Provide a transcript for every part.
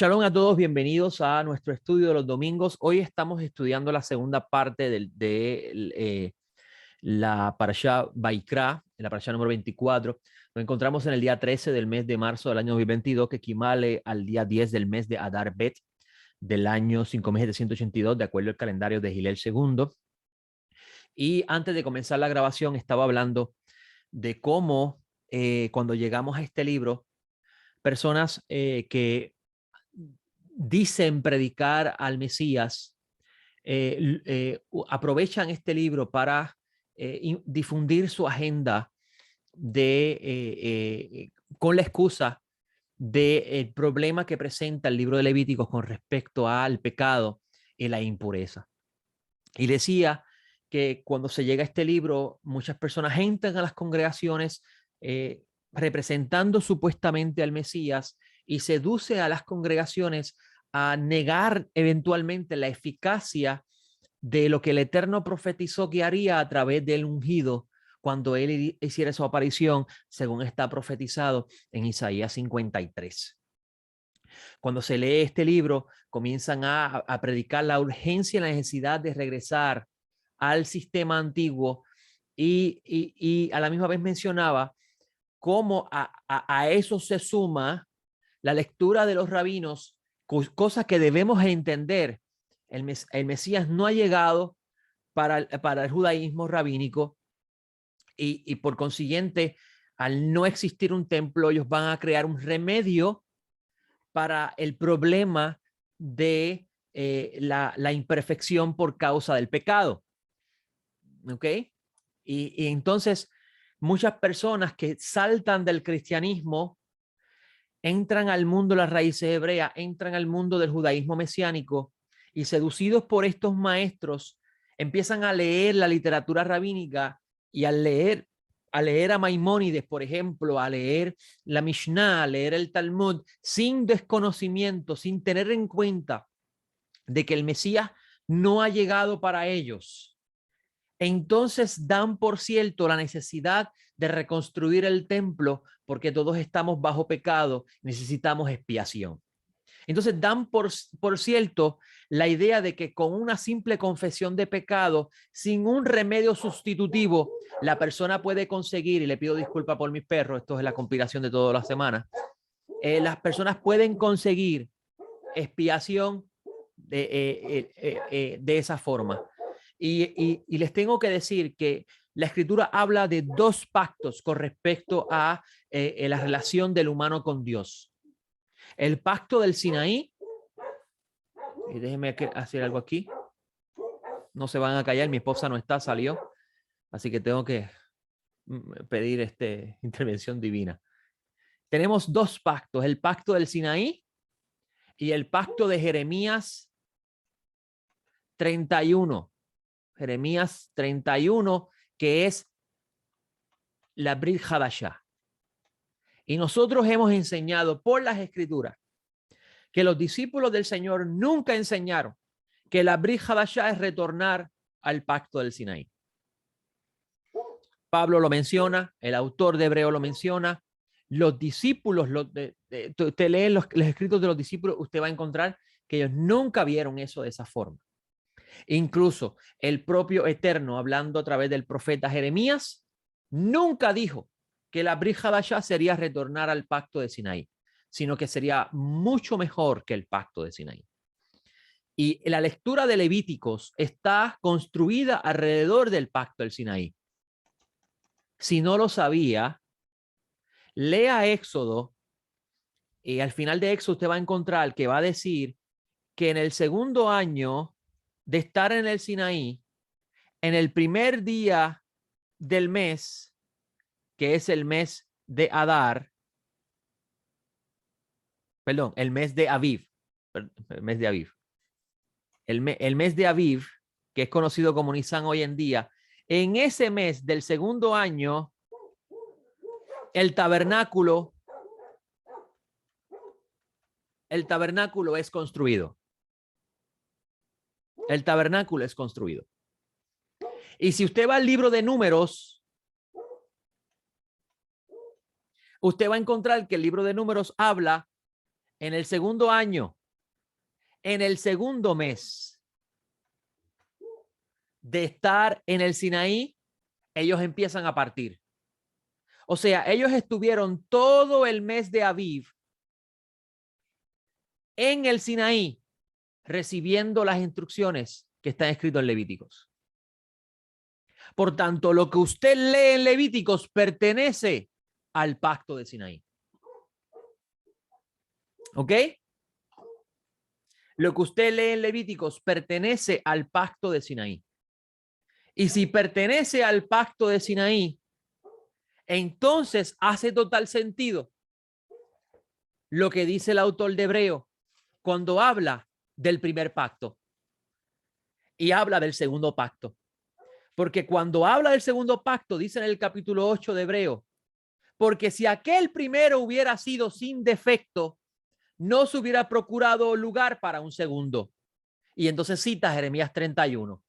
Shalom a todos, bienvenidos a nuestro estudio de los domingos. Hoy estamos estudiando la segunda parte de la Parashá Vaikra, la Parashá número 24. Nos encontramos en el día 13 del mes de marzo del año 2022, que equivale al día 10 del mes de Adar Bet del año 5782, de acuerdo al calendario de Hillel II. Y antes de comenzar la grabación, estaba hablando de cómo cuando llegamos a este libro, personas que dicen predicar al Mesías, aprovechan este libro para difundir su agenda con la excusa del problema que presenta el libro de Levíticos con respecto al pecado y la impureza. Y decía que cuando se llega a este libro, muchas personas entran a las congregaciones representando supuestamente al Mesías y seduce a las congregaciones a negar eventualmente la eficacia de lo que el Eterno profetizó que haría a través del ungido cuando él hiciera su aparición, según está profetizado en Isaías 53. Cuando se lee este libro, comienzan a predicar la urgencia y la necesidad de regresar al sistema antiguo y a la misma vez mencionaba cómo a eso se suma la lectura de los rabinos, cosas que debemos entender. El Mesías no ha llegado para el judaísmo rabínico y por consiguiente, al no existir un templo, ellos van a crear un remedio para el problema de la imperfección por causa del pecado. ¿Ok? Y entonces muchas personas que saltan del cristianismo entran al mundo de las raíces hebreas, entran al mundo del judaísmo mesiánico y seducidos por estos maestros empiezan a leer la literatura rabínica y a leer a Maimónides, por ejemplo, a leer la Mishnah, a leer el Talmud, sin desconocimiento, sin tener en cuenta de que el Mesías no ha llegado para ellos. Entonces dan por cierto la necesidad de reconstruir el templo porque todos estamos bajo pecado, necesitamos expiación. Entonces dan por cierto la idea de que con una simple confesión de pecado, sin un remedio sustitutivo, la persona puede conseguir, y le pido disculpas por mis perros, esto es la compilación de todas las semanas, las personas pueden conseguir expiación de esa forma. Y les tengo que decir que la escritura habla de dos pactos con respecto a la relación del humano con Dios. El pacto del Sinaí, y déjenme hacer algo aquí, no se van a callar, mi esposa no está, salió, así que tengo que pedir intervención divina. Tenemos dos pactos, el pacto del Sinaí y el pacto de Jeremías 31. Jeremías 31, que es la Brit Hadashah. Y nosotros hemos enseñado por las escrituras que los discípulos del Señor nunca enseñaron que la Brit Hadashah es retornar al pacto del Sinaí. Pablo lo menciona, el autor de Hebreo lo menciona, los discípulos, usted lee los escritos de los discípulos, usted va a encontrar que ellos nunca vieron eso de esa forma. Incluso el propio Eterno, hablando a través del profeta Jeremías, nunca dijo que la Brit Hadashah sería retornar al pacto de Sinaí, sino que sería mucho mejor que el pacto de Sinaí. Y la lectura de Levíticos está construida alrededor del pacto del Sinaí. Si no lo sabía, lea Éxodo y al final de Éxodo usted va a encontrar que va a decir que en el segundo año de estar en el Sinaí, en el primer día del mes, que es el mes de Adar, perdón, el mes de Aviv, el mes de Aviv, el mes de Aviv, que es conocido como Nisan hoy en día, en ese mes del segundo año, el tabernáculo es construido. El tabernáculo es construido. Y si usted va al libro de Números, usted va a encontrar que el libro de Números habla en el segundo año, en el segundo mes de estar en el Sinaí, ellos empiezan a partir. O sea, ellos estuvieron todo el mes de Aviv en el Sinaí recibiendo las instrucciones que están escritas en Levíticos. Por tanto, lo que usted lee en Levíticos pertenece al pacto de Sinaí. ¿Ok? Lo que usted lee en Levíticos pertenece al pacto de Sinaí. Y si pertenece al pacto de Sinaí, entonces hace total sentido lo que dice el autor de Hebreo cuando habla del primer pacto y habla del segundo pacto. Porque cuando habla del segundo pacto, dice en el capítulo 8 de Hebreo, porque si aquel primero hubiera sido sin defecto, no se hubiera procurado lugar para un segundo. Y entonces cita Jeremías 31,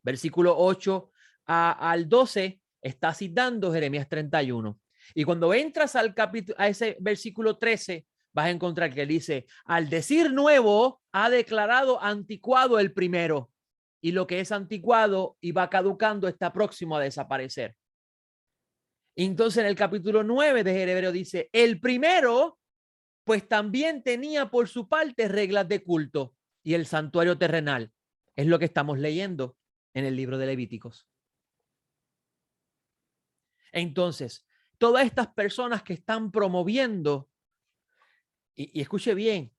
versículo 8 al 12, está citando Jeremías 31. Y cuando entras al capítulo, a ese versículo 13, vas a encontrar que dice, al decir nuevo, ha declarado anticuado el primero. Y lo que es anticuado y va caducando está próximo a desaparecer. Entonces en el capítulo 9 de Hebreo dice, el primero, pues también tenía por su parte reglas de culto y el santuario terrenal. Es lo que estamos leyendo en el libro de Levíticos. Entonces, todas estas personas que están promoviendo, y escuche bien,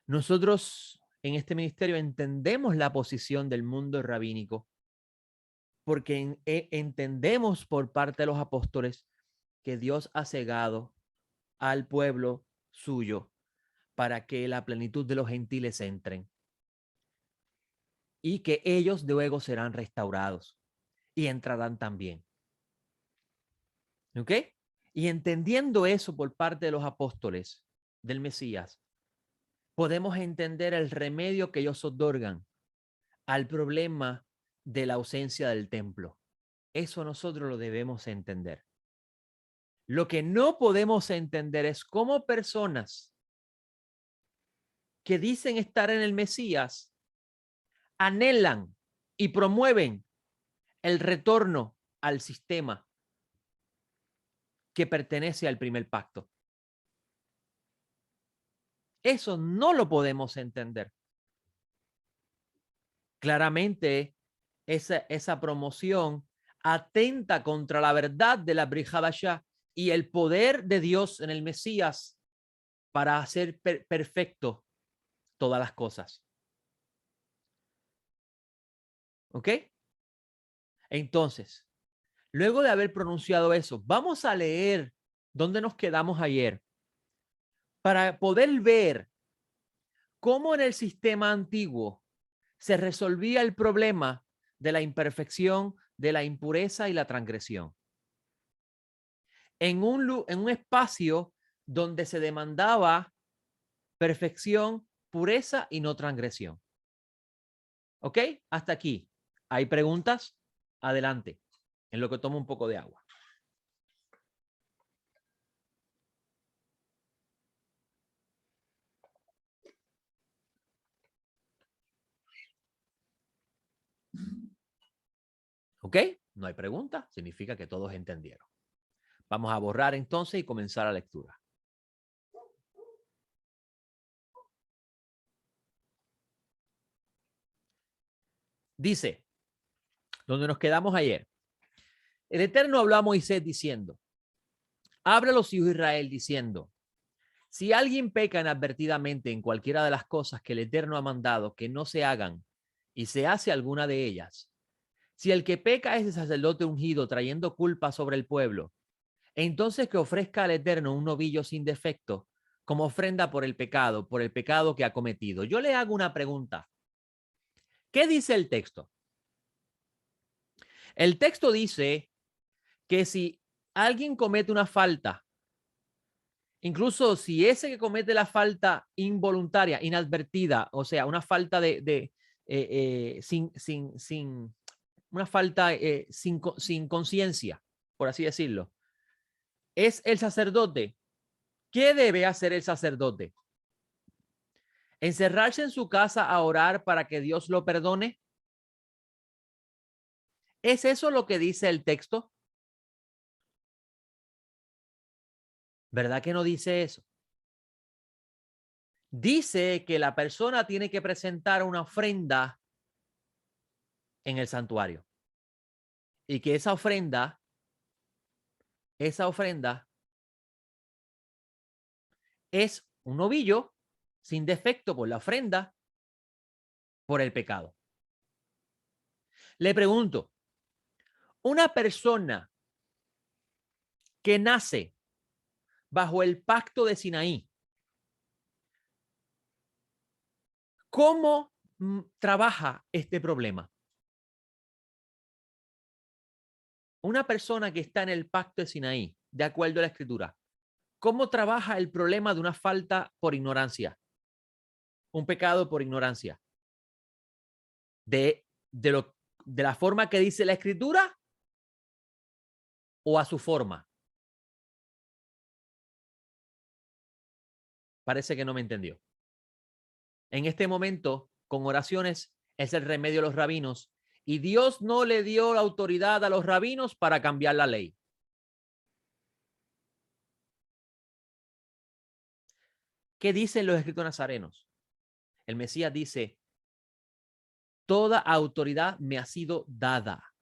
nosotros en este ministerio entendemos la posición del mundo rabínico, porque entendemos por parte de los apóstoles que Dios ha cegado al pueblo suyo para que la plenitud de los gentiles entren y que ellos luego serán restaurados y entrarán también. ¿Ok? Y entendiendo eso por parte de los apóstoles del Mesías, podemos entender el remedio que ellos otorgan al problema de la ausencia del templo. Eso nosotros lo debemos entender. Lo que no podemos entender es cómo personas que dicen estar en el Mesías anhelan y promueven el retorno al sistema que pertenece al primer pacto. Eso no lo podemos entender. Claramente, esa promoción atenta contra la verdad de la Brit Hadashah y el poder de Dios en el Mesías para hacer perfecto todas las cosas. ¿Ok? Entonces, luego de haber pronunciado eso, vamos a leer dónde nos quedamos ayer para poder ver cómo en el sistema antiguo se resolvía el problema de la imperfección, de la impureza y la transgresión. En un espacio donde se demandaba perfección, pureza y no transgresión. ¿Ok? Hasta aquí. ¿Hay preguntas? Adelante, en lo que tomo un poco de agua. ¿Ok? No hay pregunta, significa que todos entendieron. Vamos a borrar entonces y comenzar la lectura. Dice, donde nos quedamos ayer, el Eterno habló a Moisés diciendo, habla a los hijos de Israel diciendo, si alguien peca inadvertidamente en cualquiera de las cosas que el Eterno ha mandado que no se hagan y se hace alguna de ellas, si el que peca es el sacerdote ungido trayendo culpa sobre el pueblo, entonces que ofrezca al Eterno un novillo sin defecto como ofrenda por el pecado que ha cometido. Yo le hago una pregunta. ¿Qué dice el texto? El texto dice que si alguien comete una falta, incluso si ese que comete la falta involuntaria, inadvertida, o sea, una falta una falta sin conciencia, por así decirlo, es el sacerdote. ¿Qué debe hacer el sacerdote? Encerrarse en su casa a orar para que Dios lo perdone. ¿Es eso lo que dice el texto? ¿Verdad que no dice eso? Dice que la persona tiene que presentar una ofrenda en el santuario y que esa ofrenda es un novillo sin defecto por la ofrenda por el pecado. Le pregunto, una persona que nace bajo el pacto de Sinaí, ¿cómo trabaja este problema? Una persona que está en el pacto de Sinaí, de acuerdo a la escritura, ¿cómo trabaja el problema de una falta por ignorancia? Un pecado por ignorancia. De, lo, de la forma que dice la escritura o a su forma. Parece que no me entendió. En este momento, con oraciones, es el remedio de los rabinos y Dios no le dio la autoridad a los rabinos para cambiar la ley. ¿Qué dicen los escritos nazarenos? El Mesías dice, toda autoridad me ha sido dada.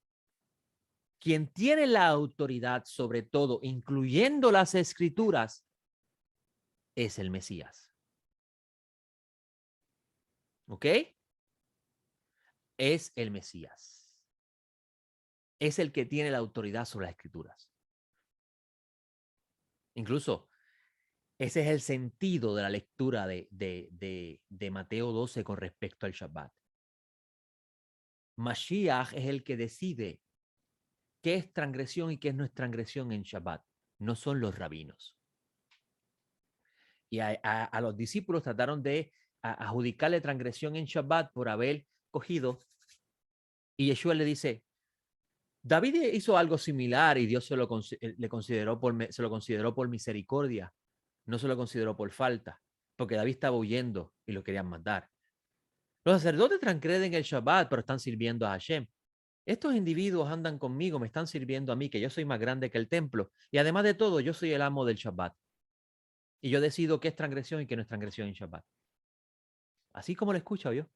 Quien tiene la autoridad sobre todo, incluyendo las escrituras, es el Mesías. ¿Ok? Es el Mesías. Es el que tiene la autoridad sobre las escrituras. Incluso ese es el sentido de la lectura de Mateo 12 con respecto al Shabbat. Mashiach es el que decide qué es transgresión y qué no es transgresión en Shabbat. No son los rabinos. Y a los discípulos trataron de adjudicarle transgresión en Shabbat por haber cogido. Y Yeshua le dice, David hizo algo similar y Dios se lo consideró por misericordia. No se lo consideró por falta, porque David estaba huyendo y lo querían matar. Los sacerdotes transgreden el Shabbat, pero están sirviendo a Hashem. Estos individuos andan conmigo, me están sirviendo a mí, que yo soy más grande que el templo. Y además de todo, yo soy el amo del Shabbat. Y yo decido qué es transgresión y qué no es transgresión en Shabbat. Así como lo escucha, ¿oyó?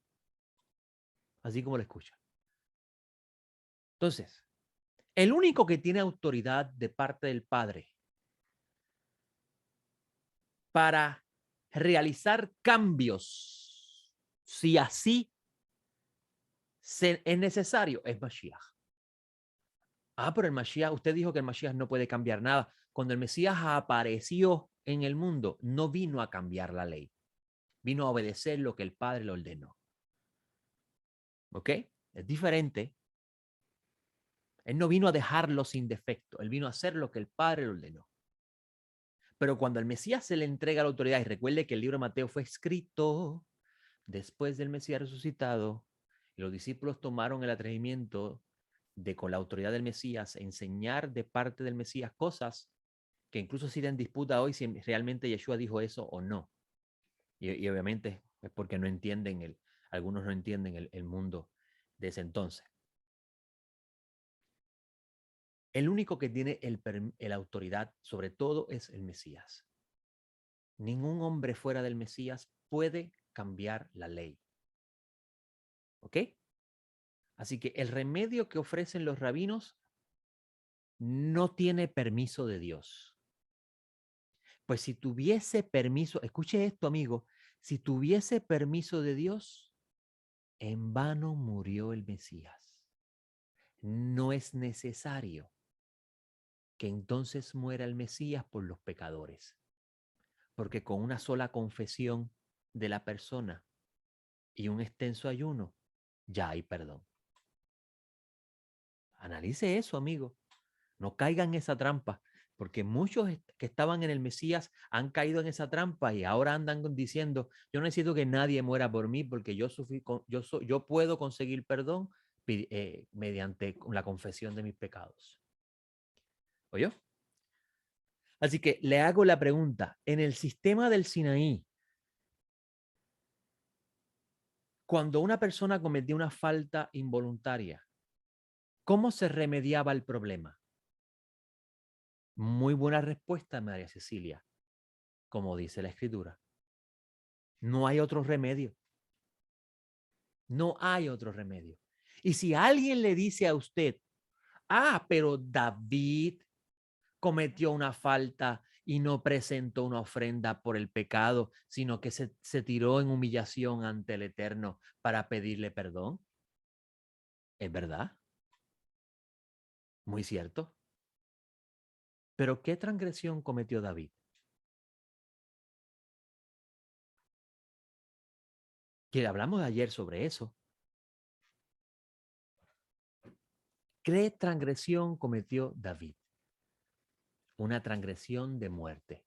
Así como lo escucha. Entonces, el único que tiene autoridad de parte del Padre para realizar cambios, si así es necesario, es Mashiach. Pero el Mashiach, usted dijo que el Mashiach no puede cambiar nada. Cuando el Mesías apareció en el mundo, no vino a cambiar la ley. Vino a obedecer lo que el Padre le ordenó. ¿Ok? Es diferente. Él no vino a dejarlo sin defecto. Él vino a hacer lo que el Padre le ordenó. Pero cuando al Mesías se le entrega la autoridad, y recuerde que el libro de Mateo fue escrito después del Mesías resucitado, y los discípulos tomaron el atrevimiento de, con la autoridad del Mesías, enseñar de parte del Mesías cosas que incluso siguen en disputa hoy si realmente Yeshua dijo eso o no. Y obviamente es porque no entienden algunos no entienden el mundo de ese entonces. El único que tiene la autoridad sobre todo es el Mesías. Ningún hombre fuera del Mesías puede cambiar la ley. ¿Ok? Así que el remedio que ofrecen los rabinos no tiene permiso de Dios. Pues si tuviese permiso, escuche esto, amigo, si tuviese permiso de Dios, en vano murió el Mesías. No es necesario que entonces muera el Mesías por los pecadores, porque con una sola confesión de la persona y un extenso ayuno, ya hay perdón. Analice eso, amigo. No caigan en esa trampa, porque muchos que estaban en el Mesías han caído en esa trampa y ahora andan diciendo, yo no necesito que nadie muera por mí porque yo puedo conseguir perdón mediante la confesión de mis pecados. ¿Oyó? Así que le hago la pregunta, en el sistema del Sinaí, Cuando una persona cometía una falta involuntaria, ¿cómo se remediaba el problema? Muy buena respuesta, María Cecilia, como dice la Escritura. No hay otro remedio. No hay otro remedio. Y si alguien le dice a usted, pero David cometió una falta y no presentó una ofrenda por el pecado, sino que se tiró en humillación ante el Eterno para pedirle perdón. ¿Es verdad? Muy cierto. Pero ¿qué transgresión cometió David? Que hablamos ayer sobre eso. ¿Qué transgresión cometió David? Una transgresión de muerte.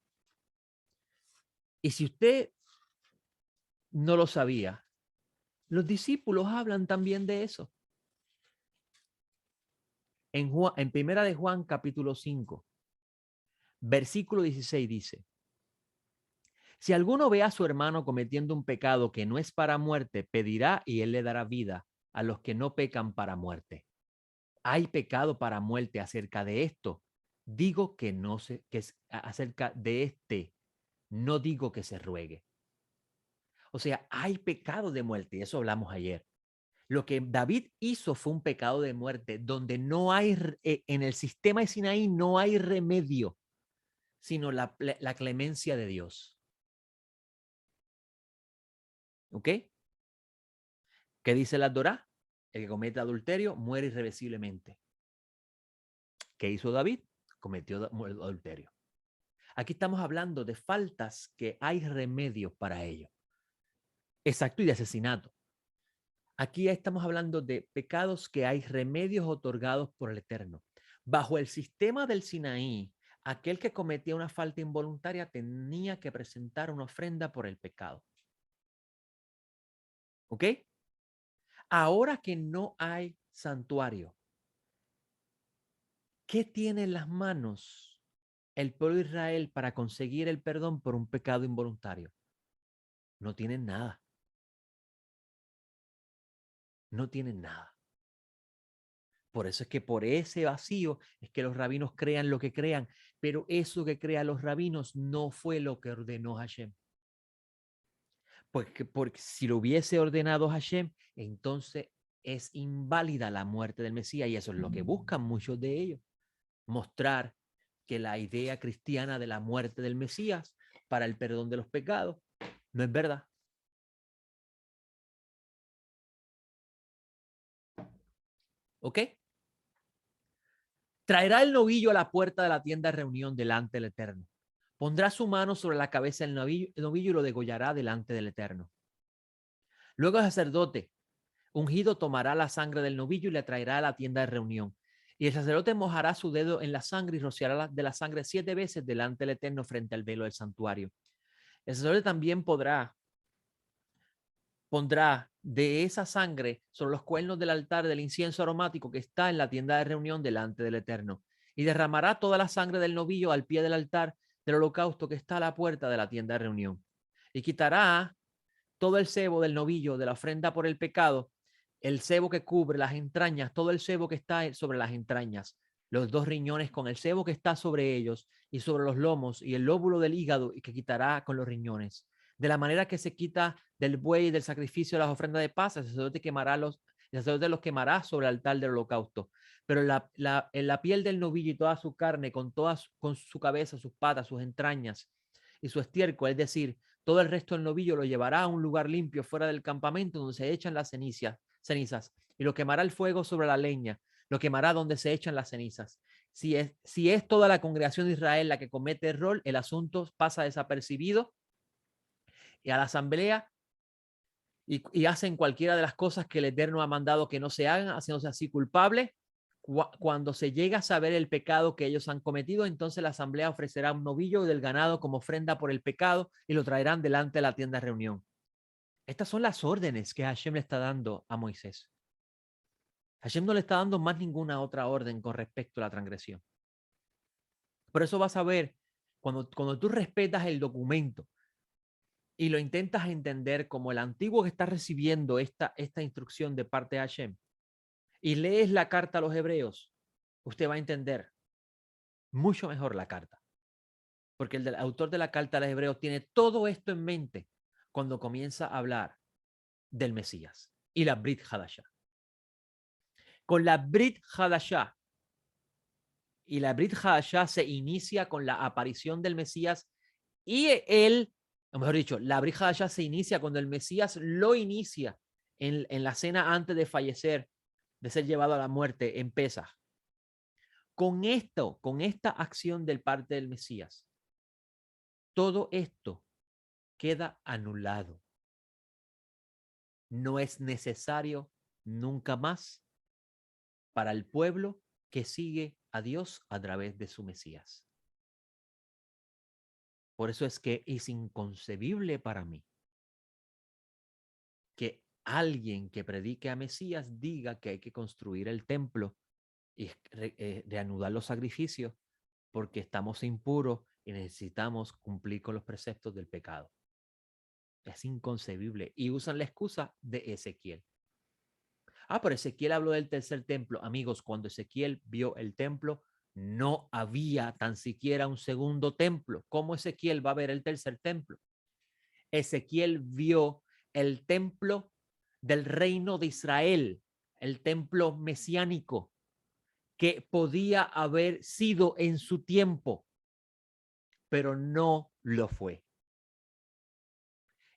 Y si usted no lo sabía, los discípulos hablan también de eso. En Primera de Juan, capítulo 5, versículo 16 dice, si alguno ve a su hermano cometiendo un pecado que no es para muerte, pedirá y él le dará vida a los que no pecan para muerte. Hay pecado para muerte acerca de esto. Digo que no se, que es acerca de este, no digo que se ruegue. O sea, hay pecado de muerte, y eso hablamos ayer. Lo que David hizo fue un pecado de muerte, donde no hay, en el sistema de Sinaí no hay remedio, sino la clemencia de Dios. ¿Ok? ¿Qué dice la Torá? El que comete adulterio muere irreversiblemente. ¿Qué hizo David? Cometió adulterio. Aquí estamos hablando de faltas que hay remedios para ello. Exacto, y de asesinato. Aquí estamos hablando de pecados que hay remedios otorgados por el Eterno. Bajo el sistema del Sinaí, aquel que cometía una falta involuntaria tenía que presentar una ofrenda por el pecado. ¿Ok? Ahora que no hay santuario, ¿qué tiene en las manos el pueblo de Israel para conseguir el perdón por un pecado involuntario? No tienen nada. No tienen nada. Por eso es que por ese vacío es que los rabinos crean lo que crean, pero eso que crean los rabinos no fue lo que ordenó Hashem. Porque si lo hubiese ordenado Hashem, entonces es inválida la muerte del Mesías y eso es lo que buscan muchos de ellos, mostrar que la idea cristiana de la muerte del Mesías para el perdón de los pecados no es verdad. ¿Ok? Traerá el novillo a la puerta de la tienda de reunión delante del Eterno. Pondrá su mano sobre la cabeza del novillo y lo degollará delante del Eterno. Luego el sacerdote ungido tomará la sangre del novillo y le traerá a la tienda de reunión. Y el sacerdote mojará su dedo en la sangre y rociará de la sangre 7 veces delante del Eterno frente al velo del santuario. El sacerdote también pondrá de esa sangre sobre los cuernos del altar del incienso aromático que está en la tienda de reunión delante del Eterno. Y derramará toda la sangre del novillo al pie del altar del holocausto que está a la puerta de la tienda de reunión. Y quitará todo el sebo del novillo de la ofrenda por el pecado, el sebo que cubre las entrañas, todo el sebo que está sobre las entrañas, los 2 riñones con el sebo que está sobre ellos y sobre los lomos y el lóbulo del hígado y que quitará con los riñones. De la manera que se quita del buey y del sacrificio de las ofrendas de paz, el sacerdote los quemará sobre el altar del holocausto. Pero en la piel del novillo y toda su carne, con su cabeza, sus patas, sus entrañas y su estiércol, es decir, todo el resto del novillo lo llevará a un lugar limpio fuera del campamento donde se echan las cenizas y lo quemará el fuego sobre la leña, lo quemará donde se echan las cenizas. Si es toda la congregación de Israel la que comete error, el asunto pasa desapercibido y a la asamblea y hacen cualquiera de las cosas que el Eterno ha mandado que no se hagan, haciéndose así culpables. Cuando se llega a saber el pecado que ellos han cometido, entonces la asamblea ofrecerá un novillo del ganado como ofrenda por el pecado y lo traerán delante de la tienda de reunión. Estas son las órdenes que Hashem le está dando a Moisés. Hashem no le está dando más ninguna otra orden con respecto a la transgresión. Por eso vas a ver, cuando tú respetas el documento y lo intentas entender como el antiguo que está recibiendo esta instrucción de parte de Hashem, y lees la carta a los hebreos, usted va a entender mucho mejor la carta. Porque el autor de la carta a los hebreos tiene todo esto en mente cuando comienza a hablar del Mesías y la Brit Hadashah. Con la Brit Hadashah, y la Brit Hadashah se inicia con la aparición del Mesías y él, o mejor dicho, la Brit Hadashah se inicia cuando el Mesías lo inicia en la cena antes de fallecer, de ser llevado a la muerte en Pesaj. Con esto, con esta acción del parte del Mesías, todo esto queda anulado. No es necesario nunca más para el pueblo que sigue a Dios a través de su Mesías. Por eso es que es inconcebible para mí que alguien que predique a Mesías diga que hay que construir el templo y reanudar los sacrificios porque estamos impuros y necesitamos cumplir con los preceptos del pecado. Es inconcebible. Y usan la excusa de Ezequiel. Pero Ezequiel habló del tercer templo. Amigos, cuando Ezequiel vio el templo, no había tan siquiera un segundo templo. ¿Cómo Ezequiel va a ver el tercer templo? Ezequiel vio el templo del reino de Israel, el templo mesiánico, que podía haber sido en su tiempo, pero no lo fue.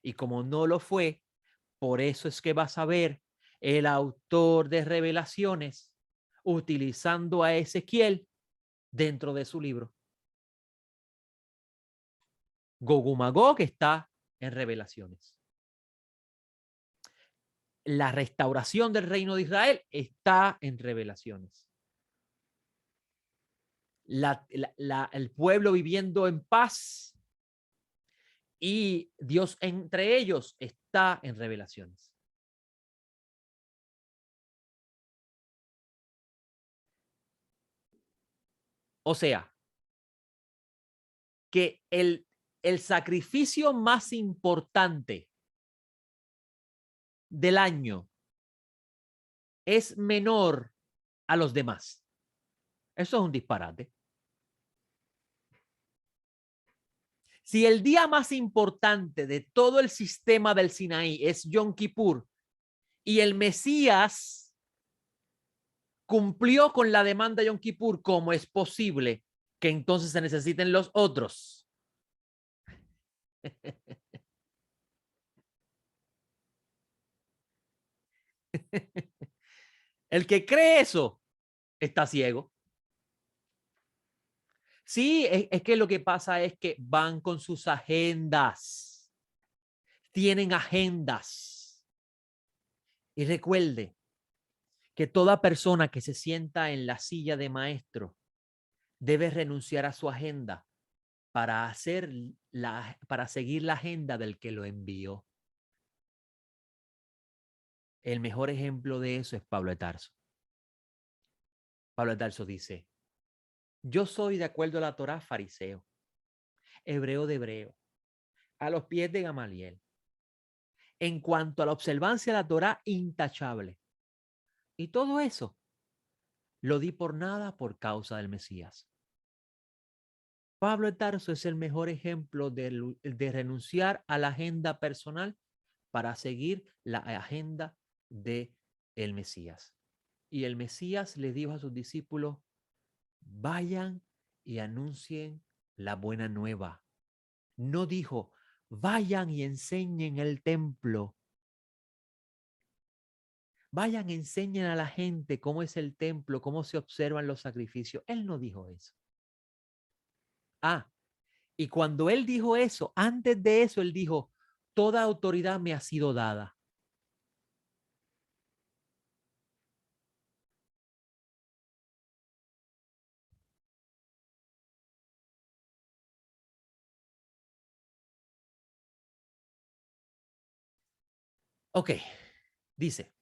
Y como no lo fue, por eso es que vas a ver el autor de Revelaciones utilizando a Ezequiel dentro de su libro. Gog y Magog está en Revelaciones. La restauración del reino de Israel está en Revelaciones. El pueblo viviendo en paz y Dios entre ellos está en Revelaciones. O sea, que el sacrificio más importante del año es menor a los demás. Eso es un disparate. Si el día más importante de todo el sistema del Sinaí es Yom Kippur y el Mesías cumplió con la demanda de Yom Kippur, ¿cómo es posible que entonces se necesiten los otros? El que cree eso está ciego. Sí, es que lo que pasa es que van con sus agendas. Tienen agendas. Y recuerde que toda persona que se sienta en la silla de maestro debe renunciar a su agenda para seguir la agenda del que lo envió. El mejor ejemplo de eso es Pablo de Tarso. Pablo de Tarso dice: yo soy, de acuerdo a la Torá, fariseo, hebreo de hebreo, a los pies de Gamaliel. En cuanto a la observancia de la Torá, intachable. Y todo eso lo di por nada por causa del Mesías. Pablo de Tarso es el mejor ejemplo de renunciar a la agenda personal para seguir la agenda de el Mesías. Y el Mesías le dijo a sus discípulos: vayan y anuncien la buena nueva. No dijo: vayan y enseñen el templo. Vayan, enseñen a la gente cómo es el templo, cómo se observan los sacrificios. Él no dijo eso. Y cuando él dijo eso, antes de eso, él dijo: toda autoridad me ha sido dada. Ok, dice: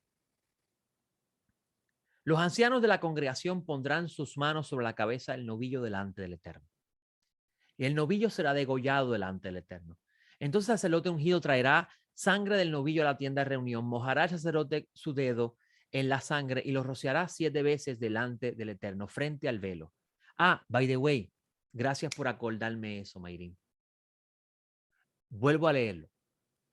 los ancianos de la congregación pondrán sus manos sobre la cabeza del novillo delante del Eterno. Y el novillo será degollado delante del Eterno. Entonces el sacerdote ungido traerá sangre del novillo a la tienda de reunión, mojará el sacerdote su dedo en la sangre y lo rociará 7 veces delante del Eterno, frente al velo. Ah, by the way, gracias por acordarme eso, Mayrin. Vuelvo a leerlo.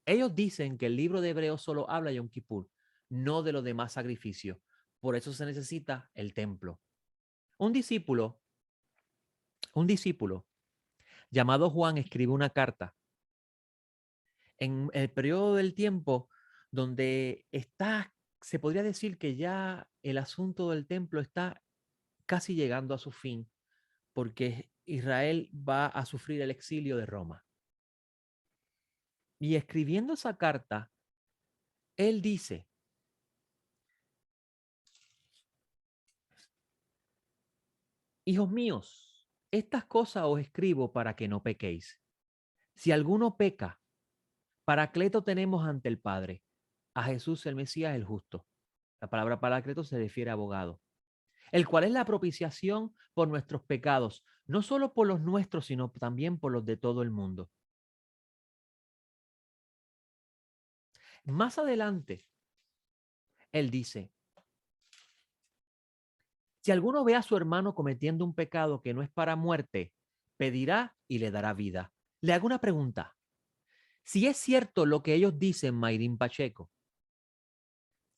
Ellos dicen que el libro de Hebreos solo habla de Yom Kippur, no de los demás sacrificios. Por eso se necesita el templo. Un discípulo llamado Juan escribe una carta en el periodo del tiempo donde se podría decir que ya el asunto del templo está casi llegando a su fin, porque Israel va a sufrir el exilio de Roma. Y escribiendo esa carta, él dice: hijos míos, estas cosas os escribo para que no pequéis. Si alguno peca, paracleto tenemos ante el Padre, a Jesús el Mesías el justo. La palabra paracleto se refiere a abogado, el cual es la propiciación por nuestros pecados, no solo por los nuestros, sino también por los de todo el mundo. Más adelante, él dice: si alguno ve a su hermano cometiendo un pecado que no es para muerte, pedirá y le dará vida. Le hago una pregunta. Si es cierto lo que ellos dicen, Mayrin Pacheco,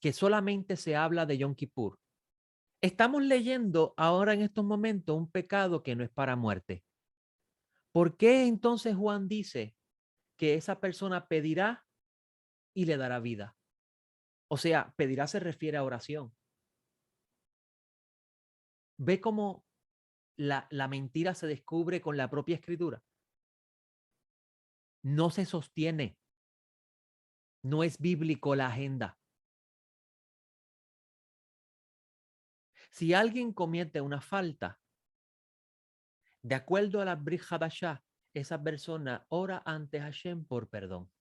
que solamente se habla de Yom Kippur, estamos leyendo ahora en estos momentos un pecado que no es para muerte. ¿Por qué entonces Juan dice que esa persona pedirá y le dará vida? O sea, pedirá se refiere a oración. ¿Ve cómo la mentira se descubre con la propia escritura? No se sostiene. No es bíblico la agenda. Si alguien comete una falta, de acuerdo a la Brit Hadashah, esa persona ora ante Hashem por perdón.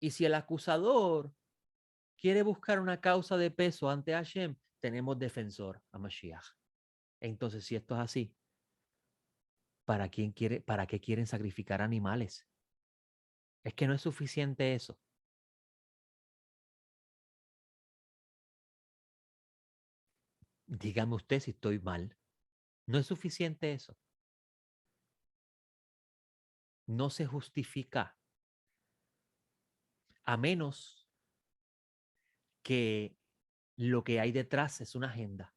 Y si el acusador quiere buscar una causa de peso ante Hashem, tenemos defensor a Mashiach. Entonces, si esto es así, ¿para qué quieren sacrificar animales? Es que no es suficiente eso. Dígame usted si estoy mal. No es suficiente eso. No se justifica a menos que lo que hay detrás es una agenda.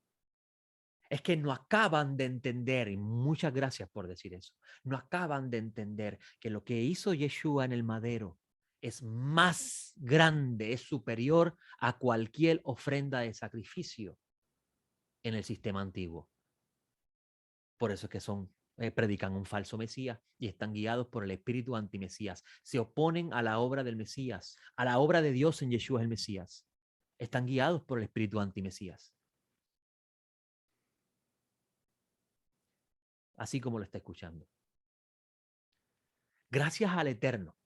Es que no acaban de entender, y muchas gracias por decir eso, no acaban de entender que lo que hizo Yeshua en el madero es más grande, es superior a cualquier ofrenda de sacrificio en el sistema antiguo. Por eso es que predican un falso Mesías y están guiados por el espíritu antimesías. Se oponen a la obra del Mesías, a la obra de Dios en Yeshua el Mesías. Están guiados por el espíritu antimesías. Así como lo está escuchando. Gracias al Eterno,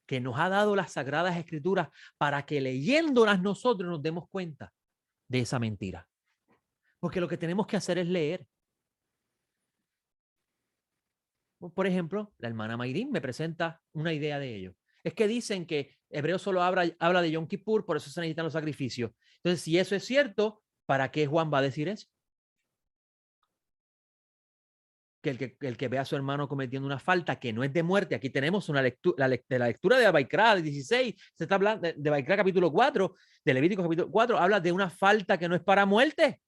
que nos ha dado las sagradas escrituras para que leyéndolas nosotros nos demos cuenta de esa mentira. Porque lo que tenemos que hacer es leer. Por ejemplo, la hermana Mayrin me presenta una idea de ello. Es que dicen que Hebreo solo habla de Yom Kippur, por eso se necesitan los sacrificios. Entonces, si eso es cierto, ¿para qué Juan va a decir eso? El que ve a su hermano cometiendo una falta que no es de muerte. Aquí tenemos una lectura, la lectura de Baikra 16, se está hablando de Baikra capítulo 4, de Levítico capítulo 4, habla de una falta que no es para muerte.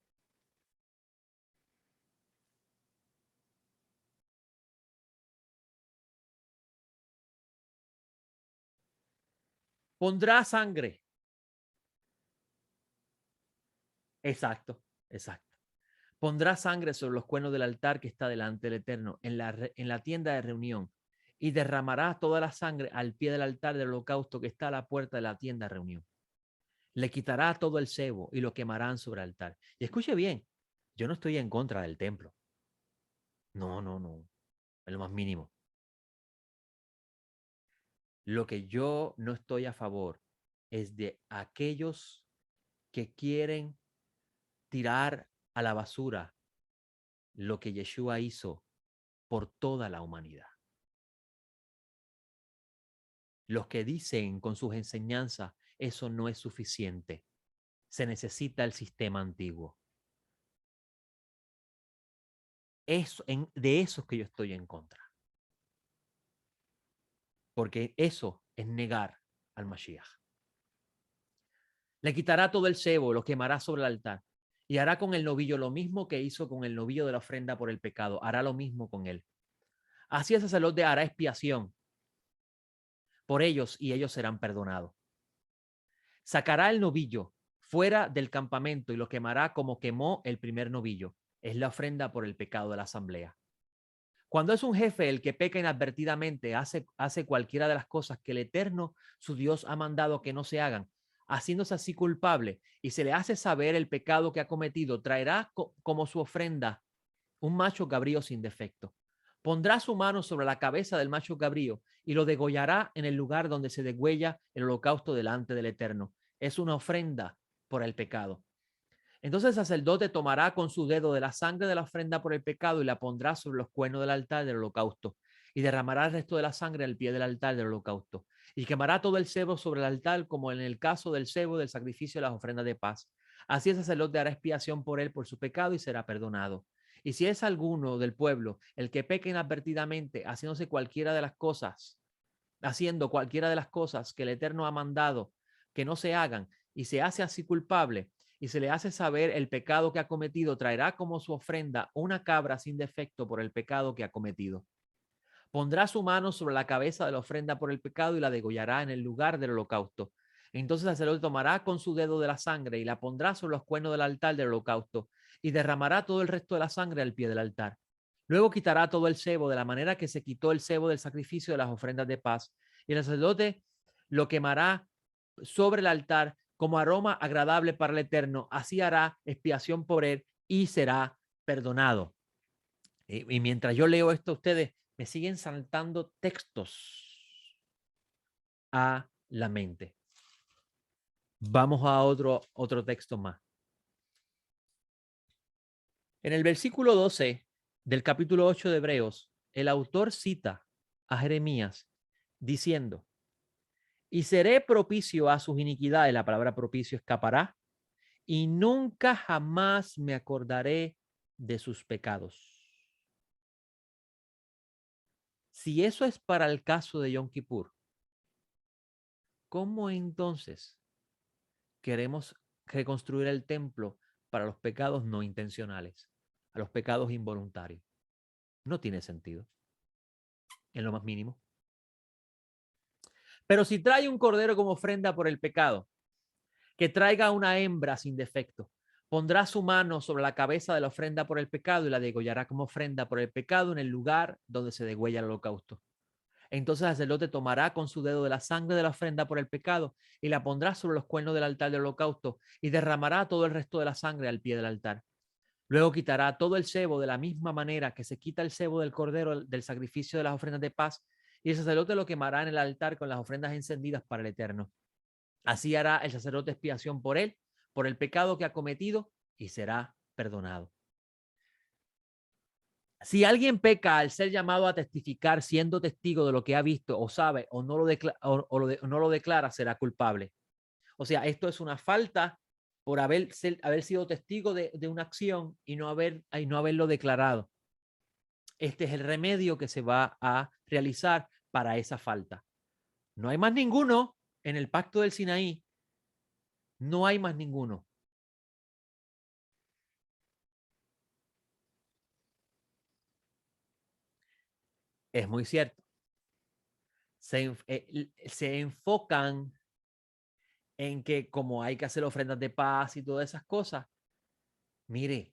Pondrá sangre. Exacto, exacto. Pondrá sangre sobre los cuernos del altar que está delante del Eterno, en la tienda de reunión, y derramará toda la sangre al pie del altar del holocausto que está a la puerta de la tienda de reunión. Le quitará todo el cebo y lo quemarán sobre el altar. Y escuche bien, yo no estoy en contra del templo. No, no, no, en lo más mínimo. Lo que yo no estoy a favor es de aquellos que quieren tirar a la basura lo que Yeshua hizo por toda la humanidad. los que dicen con sus enseñanzas, eso no es suficiente. Se necesita el sistema antiguo. De eso es que yo estoy en contra. Porque eso es negar al Mashiach. Le quitará todo el cebo, lo quemará sobre el altar y hará con el novillo lo mismo que hizo con el novillo de la ofrenda por el pecado. Hará lo mismo con él. Así el sacerdote hará expiación por ellos y ellos serán perdonados. Sacará el novillo fuera del campamento y lo quemará como quemó el primer novillo. Es la ofrenda por el pecado de la asamblea. Cuando es un jefe el que peca inadvertidamente, hace cualquiera de las cosas que el Eterno, su Dios, ha mandado que no se hagan, haciéndose así culpable, y se le hace saber el pecado que ha cometido, traerá como su ofrenda un macho cabrío sin defecto. Pondrá su mano sobre la cabeza del macho cabrío y lo degollará en el lugar donde se degüella el holocausto delante del Eterno. Es una ofrenda por el pecado. Entonces el sacerdote tomará con su dedo de la sangre de la ofrenda por el pecado y la pondrá sobre los cuernos del altar del holocausto y derramará el resto de la sangre al pie del altar del holocausto y quemará todo el cebo sobre el altar como en el caso del cebo del sacrificio de las ofrendas de paz. Así el sacerdote hará expiación por él por su pecado y será perdonado. Y si es alguno del pueblo el que peque inadvertidamente haciendo cualquiera de las cosas que el Eterno ha mandado que no se hagan y se hace así culpable, y se le hace saber el pecado que ha cometido, traerá como su ofrenda una cabra sin defecto por el pecado que ha cometido. Pondrá su mano sobre la cabeza de la ofrenda por el pecado y la degollará en el lugar del holocausto. Entonces el sacerdote tomará con su dedo de la sangre y la pondrá sobre los cuernos del altar del holocausto y derramará todo el resto de la sangre al pie del altar. Luego quitará todo el cebo de la manera que se quitó el cebo del sacrificio de las ofrendas de paz y el sacerdote lo quemará sobre el altar como aroma agradable para el Eterno. Así hará expiación por él y será perdonado. Y mientras yo leo esto, ustedes me siguen saltando textos a la mente. Vamos a otro texto más. En el versículo 12 del capítulo 8 de Hebreos, el autor cita a Jeremías diciendo: y seré propicio a sus iniquidades. La palabra propicio escapará y nunca jamás me acordaré de sus pecados. Si eso es para el caso de Yom Kippur, ¿cómo entonces queremos reconstruir el templo para los pecados no intencionales, a los pecados involuntarios? No tiene sentido, en lo más mínimo. Pero si trae un cordero como ofrenda por el pecado, que traiga una hembra sin defecto, pondrá su mano sobre la cabeza de la ofrenda por el pecado y la degollará como ofrenda por el pecado en el lugar donde se degüella el holocausto. Entonces el sacerdote tomará con su dedo de la sangre de la ofrenda por el pecado y la pondrá sobre los cuernos del altar del holocausto y derramará todo el resto de la sangre al pie del altar. Luego quitará todo el cebo de la misma manera que se quita el cebo del cordero del sacrificio de las ofrendas de paz, y el sacerdote lo quemará en el altar con las ofrendas encendidas para el Eterno. Así hará el sacerdote expiación por él, por el pecado que ha cometido, y será perdonado. Si alguien peca al ser llamado a testificar siendo testigo de lo que ha visto o sabe o no lo declara, será culpable. O sea, esto es una falta por haber sido testigo de una acción y no haberlo declarado. Este es el remedio que se va a realizar para esa falta. No hay más ninguno en el pacto del Sinaí. No hay más ninguno. Es muy cierto. Se enfocan en que como hay que hacer ofrendas de paz y todas esas cosas. Mire,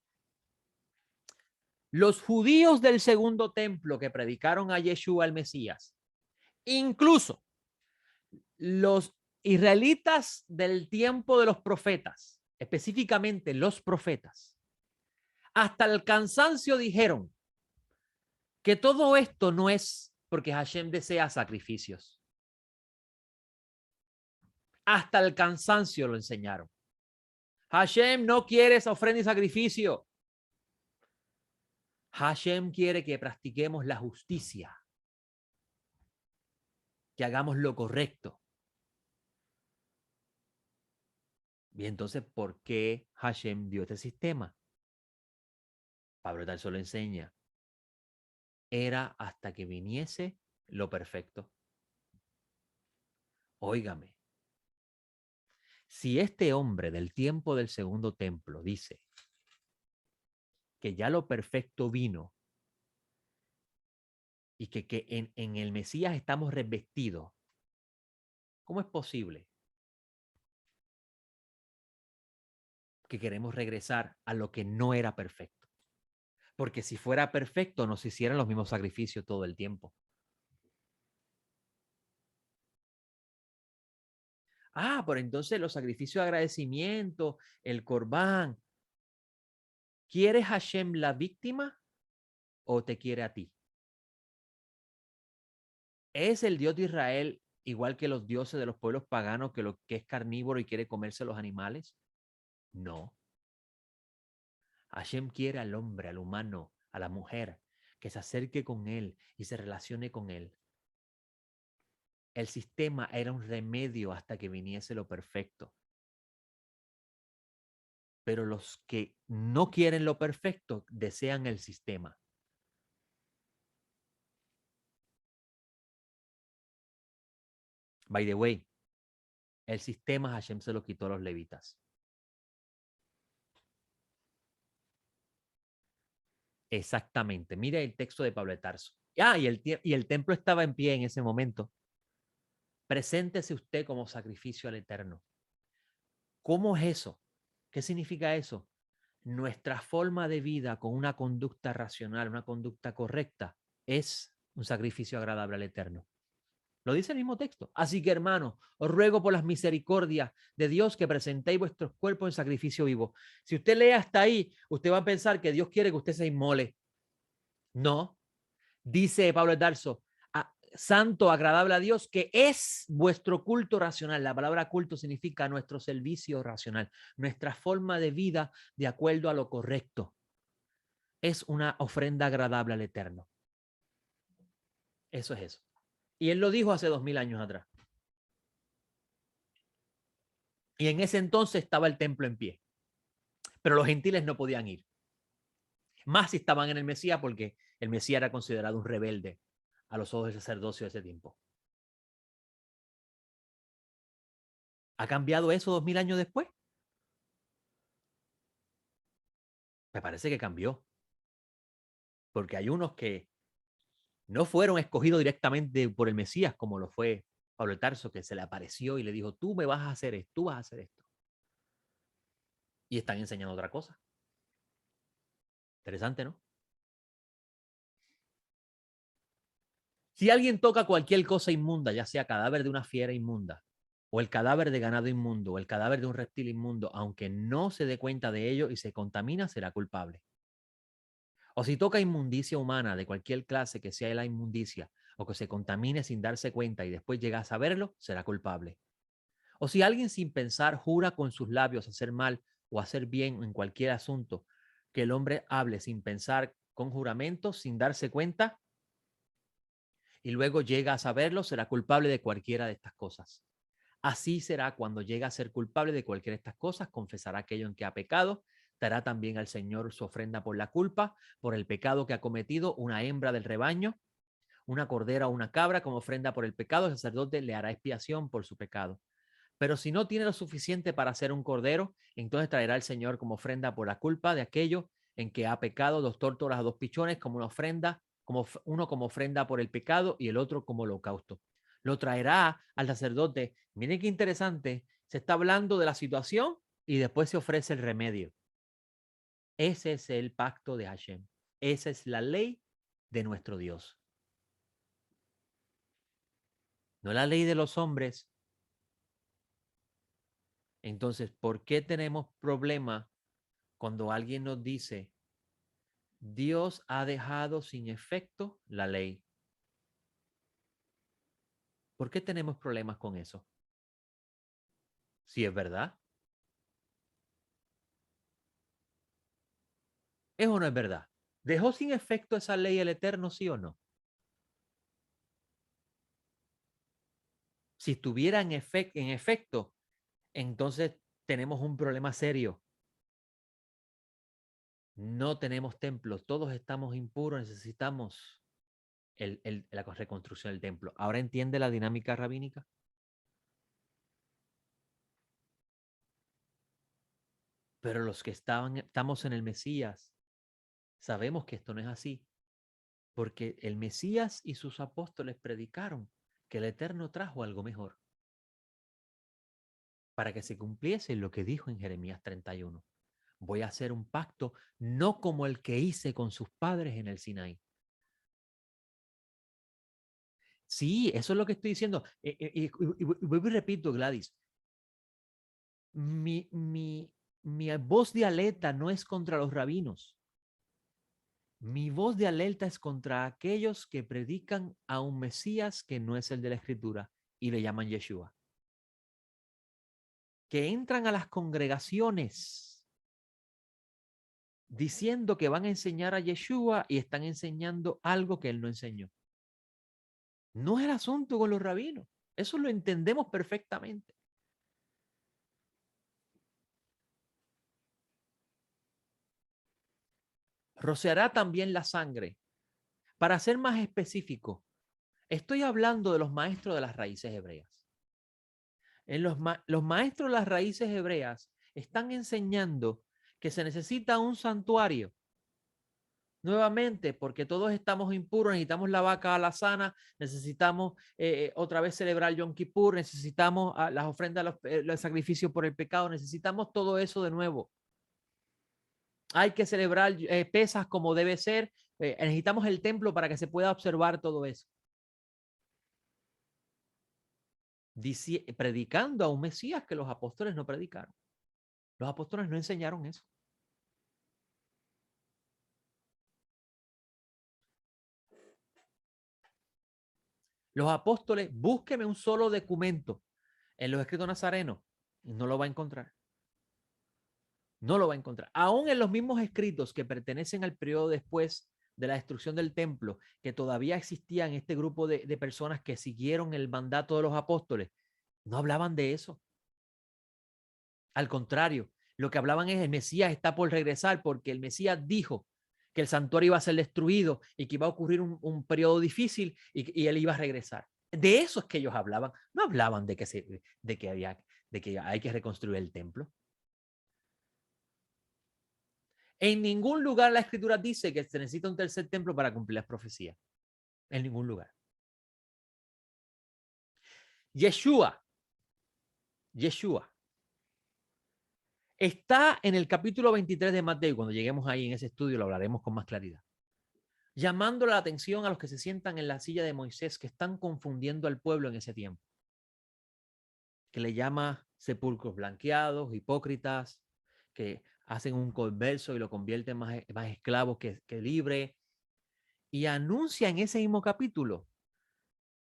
los judíos del segundo templo que predicaron a Yeshua el Mesías, incluso los israelitas del tiempo de los profetas, específicamente los profetas, hasta el cansancio dijeron que todo esto no es porque Hashem desea sacrificios. Hasta el cansancio lo enseñaron. Hashem no quiere esa ofrenda y sacrificio. Hashem quiere que practiquemos la justicia, que hagamos lo correcto. Y entonces, ¿por qué Hashem dio este sistema? Pablo tal solo enseña. Era hasta que viniese lo perfecto. Óigame, si este hombre del tiempo del segundo templo dice que ya lo perfecto vino y que en el Mesías estamos revestidos, ¿cómo es posible que queremos regresar a lo que no era perfecto? Porque si fuera perfecto, nos hicieran los mismos sacrificios todo el tiempo. Ah, pero entonces los sacrificios de agradecimiento, el corbán. ¿Quieres Hashem la víctima o te quiere a ti? ¿Es el Dios de Israel igual que los dioses de los pueblos paganos que lo que es carnívoro y quiere comerse los animales? No. Hashem quiere al hombre, al humano, a la mujer, que se acerque con él y se relacione con él. El sistema era un remedio hasta que viniese lo perfecto. Pero los que no quieren lo perfecto desean el sistema. By the way, el sistema Hashem se lo quitó a los levitas. Exactamente. Mire el texto de Pablo de Tarso. Ah, y el templo estaba en pie en ese momento. Preséntese usted como sacrificio al Eterno. ¿Cómo es eso? ¿Qué significa eso? Nuestra forma de vida con una conducta racional, una conducta correcta, es un sacrificio agradable al Eterno. Lo dice el mismo texto. Así que, hermanos, os ruego por las misericordias de Dios que presentéis vuestros cuerpos en sacrificio vivo. Si usted lee hasta ahí, usted va a pensar que Dios quiere que usted se inmole. No. Dice Pablo de Tarso, santo, agradable a Dios, que es vuestro culto racional. La palabra culto significa nuestro servicio racional, nuestra forma de vida de acuerdo a lo correcto. Es una ofrenda agradable al Eterno. Eso es eso. Y él lo dijo hace 2000 años atrás. Y en ese entonces estaba el templo en pie. Pero los gentiles no podían ir. Más si estaban en el Mesías, porque el Mesías era considerado un rebelde a los ojos del sacerdocio de ese tiempo. ¿Ha cambiado eso 2000 años después? Me parece que cambió. Porque hay unos que no fueron escogidos directamente por el Mesías, como lo fue Pablo de Tarso, que se le apareció y le dijo, tú me vas a hacer esto, tú vas a hacer esto. Y están enseñando otra cosa. Interesante, ¿no? Si alguien toca cualquier cosa inmunda, ya sea cadáver de una fiera inmunda, o el cadáver de ganado inmundo, o el cadáver de un reptil inmundo, aunque no se dé cuenta de ello y se contamina, será culpable. O si toca inmundicia humana de cualquier clase que sea la inmundicia, o que se contamine sin darse cuenta y después llega a saberlo, será culpable. O si alguien sin pensar jura con sus labios hacer mal o hacer bien en cualquier asunto, que el hombre hable sin pensar con juramento, sin darse cuenta, y luego llega a saberlo, será culpable de cualquiera de estas cosas. Así será cuando llegue a ser culpable de cualquiera de estas cosas, confesará aquello en que ha pecado, dará también al Señor su ofrenda por la culpa, por el pecado que ha cometido, una hembra del rebaño, una cordera o una cabra como ofrenda por el pecado, el sacerdote le hará expiación por su pecado. Pero si no tiene lo suficiente para hacer un cordero, entonces traerá el Señor como ofrenda por la culpa de aquello en que ha pecado 2 tórtolas o 2 pichones como una ofrenda, como uno como ofrenda por el pecado y el otro como holocausto. Lo traerá al sacerdote. Miren qué interesante. Se está hablando de la situación y después se ofrece el remedio. Ese es el pacto de Hashem. Esa es la ley de nuestro Dios. No la ley de los hombres. Entonces, ¿por qué tenemos problema cuando alguien nos dice, Dios ha dejado sin efecto la ley? ¿Por qué tenemos problemas con eso? Si es verdad, ¿es o no es verdad? ¿Dejó sin efecto esa ley el Eterno, sí o no? Si estuviera en efecto, entonces tenemos un problema serio. No tenemos templos, todos estamos impuros, necesitamos la reconstrucción del templo. ¿Ahora entiende la dinámica rabínica? Pero los que estamos en el Mesías, sabemos que esto no es así, porque el Mesías y sus apóstoles predicaron que el Eterno trajo algo mejor para que se cumpliese lo que dijo en Jeremías 31. Voy a hacer un pacto no como el que hice con sus padres en el Sinaí. Sí, eso es lo que estoy diciendo. Y vuelvo y repito, Gladys, mi voz de alerta no es contra los rabinos. Mi voz de alerta es contra aquellos que predican a un Mesías que no es el de la Escritura y le llaman Yeshua. Que entran a las congregaciones diciendo que van a enseñar a Yeshua y están enseñando algo que él no enseñó. No es el asunto con los rabinos. Eso lo entendemos perfectamente. Rociará también la sangre. Para ser más específico, estoy hablando de los maestros de las raíces hebreas. Los maestros de las raíces hebreas están enseñando que se necesita un santuario. Nuevamente, porque todos estamos impuros, necesitamos la vaca alazana, necesitamos otra vez celebrar Yom Kippur, necesitamos las ofrendas, los sacrificios por el pecado, necesitamos todo eso de nuevo. Hay que celebrar pesas como debe ser, necesitamos el templo para que se pueda observar todo eso. Predicando a un Mesías que los apóstoles no predicaron. Los apóstoles no enseñaron eso. Los apóstoles, búsqueme un solo documento en los escritos nazarenos, no lo va a encontrar. No lo va a encontrar. Aún en los mismos escritos que pertenecen al periodo después de la destrucción del templo, que todavía existían este grupo de personas que siguieron el mandato de los apóstoles, no hablaban de eso. Al contrario, lo que hablaban es el Mesías está por regresar porque el Mesías dijo que el santuario iba a ser destruido y que iba a ocurrir un periodo difícil y él iba a regresar. De eso es que ellos hablaban. No hablaban de que hay que reconstruir el templo. En ningún lugar la escritura dice que se necesita un tercer templo para cumplir las profecías. En ningún lugar. Yeshua está en el capítulo 23 de Mateo. Cuando lleguemos ahí en ese estudio lo hablaremos con más claridad. Llamando la atención a los que se sientan en la silla de Moisés, que están confundiendo al pueblo en ese tiempo. Que le llama sepulcros blanqueados, hipócritas, que hacen un converso y lo convierten más esclavos que libre. Y anuncia en ese mismo capítulo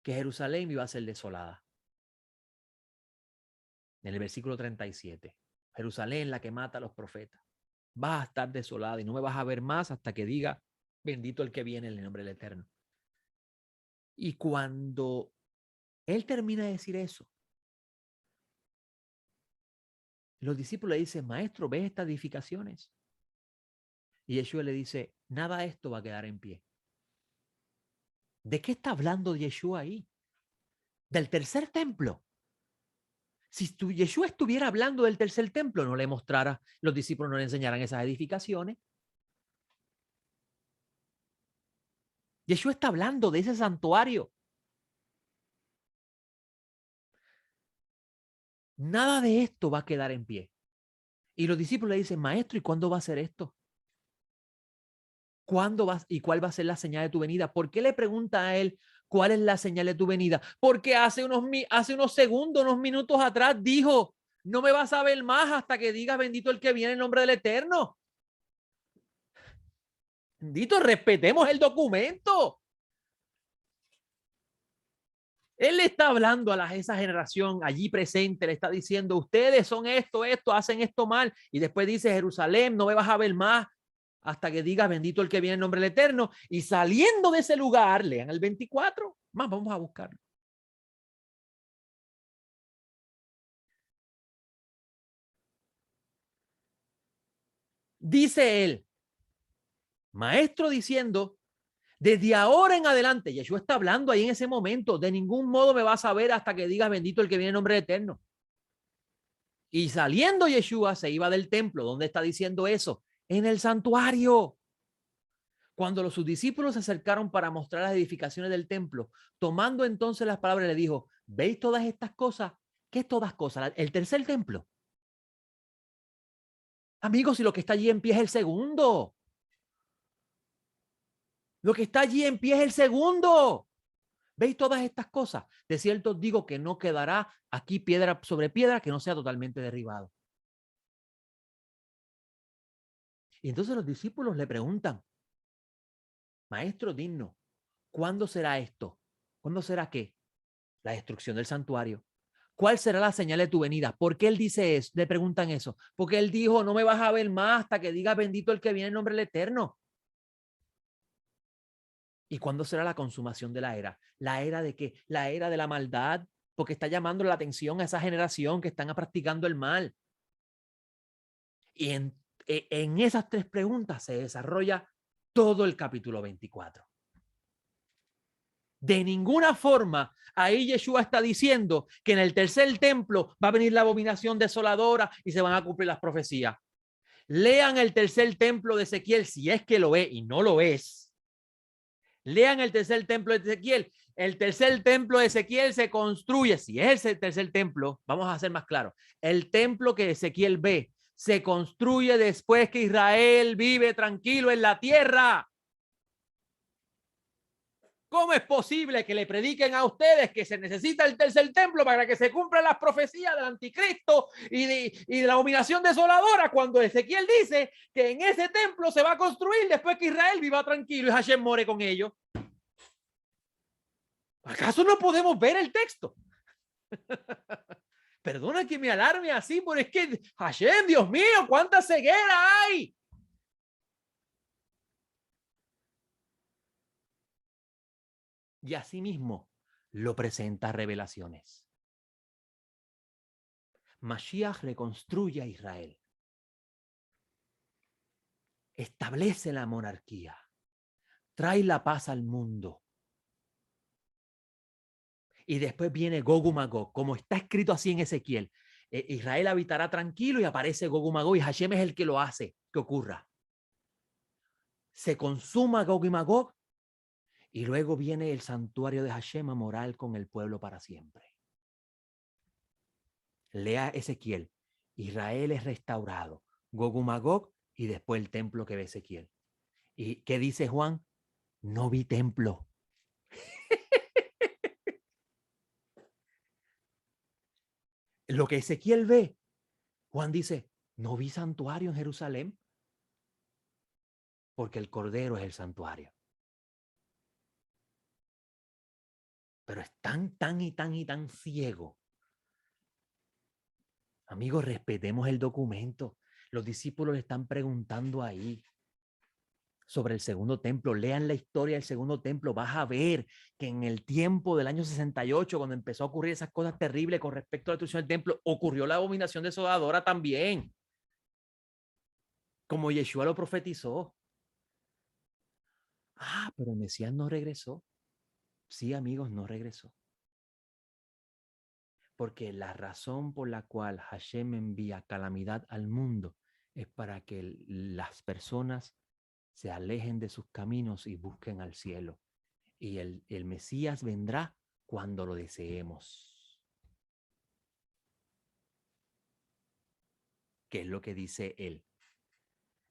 que Jerusalén iba a ser desolada. En el versículo 37. Jerusalén, la que mata a los profetas. Vas a estar desolada y no me vas a ver más hasta que diga, bendito el que viene en el nombre del Eterno. Y cuando él termina de decir eso, los discípulos le dicen, maestro, ¿ves estas edificaciones? Y Yeshua le dice, nada de esto va a quedar en pie. ¿De qué está hablando Yeshua ahí? Del tercer templo. Si Yeshua estuviera hablando del tercer templo, no le mostrara, los discípulos no le enseñaran esas edificaciones. Yeshua está hablando de ese santuario. Nada de esto va a quedar en pie. Y los discípulos le dicen, maestro, ¿y cuándo va a ser esto? ¿Cuándo vas y cuál va a ser la señal de tu venida? ¿Por qué le pregunta a él cuál es la señal de tu venida? Porque hace unos segundos, unos minutos atrás dijo, no me vas a ver más hasta que digas bendito el que viene en nombre del Eterno. Bendito, respetemos el documento. Él le está hablando a esa generación allí presente, le está diciendo, ustedes son esto, hacen esto mal. Y después dice, Jerusalén, no me vas a ver más hasta que digas bendito el que viene en nombre del Eterno. Y saliendo de ese lugar, lean el 24, más vamos a buscarlo. Dice él, maestro diciendo, desde ahora en adelante, Yeshua está hablando ahí en ese momento, de ningún modo me vas a ver hasta que digas bendito el que viene en nombre eterno. Y saliendo Yeshua se iba del templo. ¿Dónde está diciendo eso? En el santuario. Cuando sus discípulos se acercaron para mostrar las edificaciones del templo, tomando entonces las palabras, le dijo, ¿veis todas estas cosas? ¿Qué es todas cosas? El tercer templo. Amigos, y lo que está allí en pie es el segundo. Lo que está allí en pie es el segundo. ¿Veis todas estas cosas? De cierto digo que no quedará aquí piedra sobre piedra que no sea totalmente derribado. Y entonces los discípulos le preguntan, maestro digno, ¿cuándo será esto? ¿Cuándo será qué? La destrucción del santuario. ¿Cuál será la señal de tu venida? ¿Por qué él dice eso? Le preguntan eso. Porque él dijo, no me vas a ver más hasta que diga bendito el que viene en nombre del Eterno. ¿Y cuándo será la consumación de la era? ¿La era de qué? La era de la maldad, porque está llamando la atención a esa generación que están practicando el mal. Y en esas tres preguntas se desarrolla todo el capítulo 24. De ninguna forma, ahí Yeshua está diciendo que en el tercer templo va a venir la abominación desoladora y se van a cumplir las profecías. Lean el tercer templo de Ezequiel, si es que lo ve y no lo es. Lean el tercer templo de Ezequiel. El tercer templo de Ezequiel se construye, si es el tercer templo, vamos a ser más claros, el templo que Ezequiel ve se construye después que Israel vive tranquilo en la tierra. ¿Cómo es posible que le prediquen a ustedes que se necesita el tercer templo para que se cumplan las profecías del anticristo y de la abominación desoladora cuando Ezequiel dice que en ese templo se va a construir después que Israel viva tranquilo y Hashem more con ellos? ¿Acaso no podemos ver el texto? Perdona que me alarme así, pero es que Hashem, Dios mío, cuánta ceguera hay. Y asimismo lo presenta Revelaciones. Mashiach reconstruye a Israel. Establece la monarquía. Trae la paz al mundo. Y después viene Gog y Magog, como está escrito así en Ezequiel. Israel habitará tranquilo y aparece Gog y Magog y Hashem es el que lo hace que ocurra. Se consuma Gog y Magog y luego viene el santuario de Hashem a morar con el pueblo para siempre. Lea Ezequiel. Israel es restaurado. Gog y Magog y después el templo que ve Ezequiel. ¿Y qué dice Juan? No vi templo. Lo que Ezequiel ve, Juan dice, no vi santuario en Jerusalén, porque el Cordero es el santuario. Pero es tan ciego. Amigos, respetemos el documento. Los discípulos le están preguntando ahí sobre el segundo templo. Lean la historia del segundo templo. Vas a ver que en el tiempo del año 68, cuando empezó a ocurrir esas cosas terribles con respecto a la destrucción del templo, ocurrió la abominación desoladora también, como Yeshua lo profetizó. Ah, pero el Mesías no regresó. Sí, amigos, no regresó. Porque la razón por la cual Hashem envía calamidad al mundo es para que las personas se alejen de sus caminos y busquen al cielo. Y el Mesías vendrá cuando lo deseemos. ¿Qué es lo que dice él?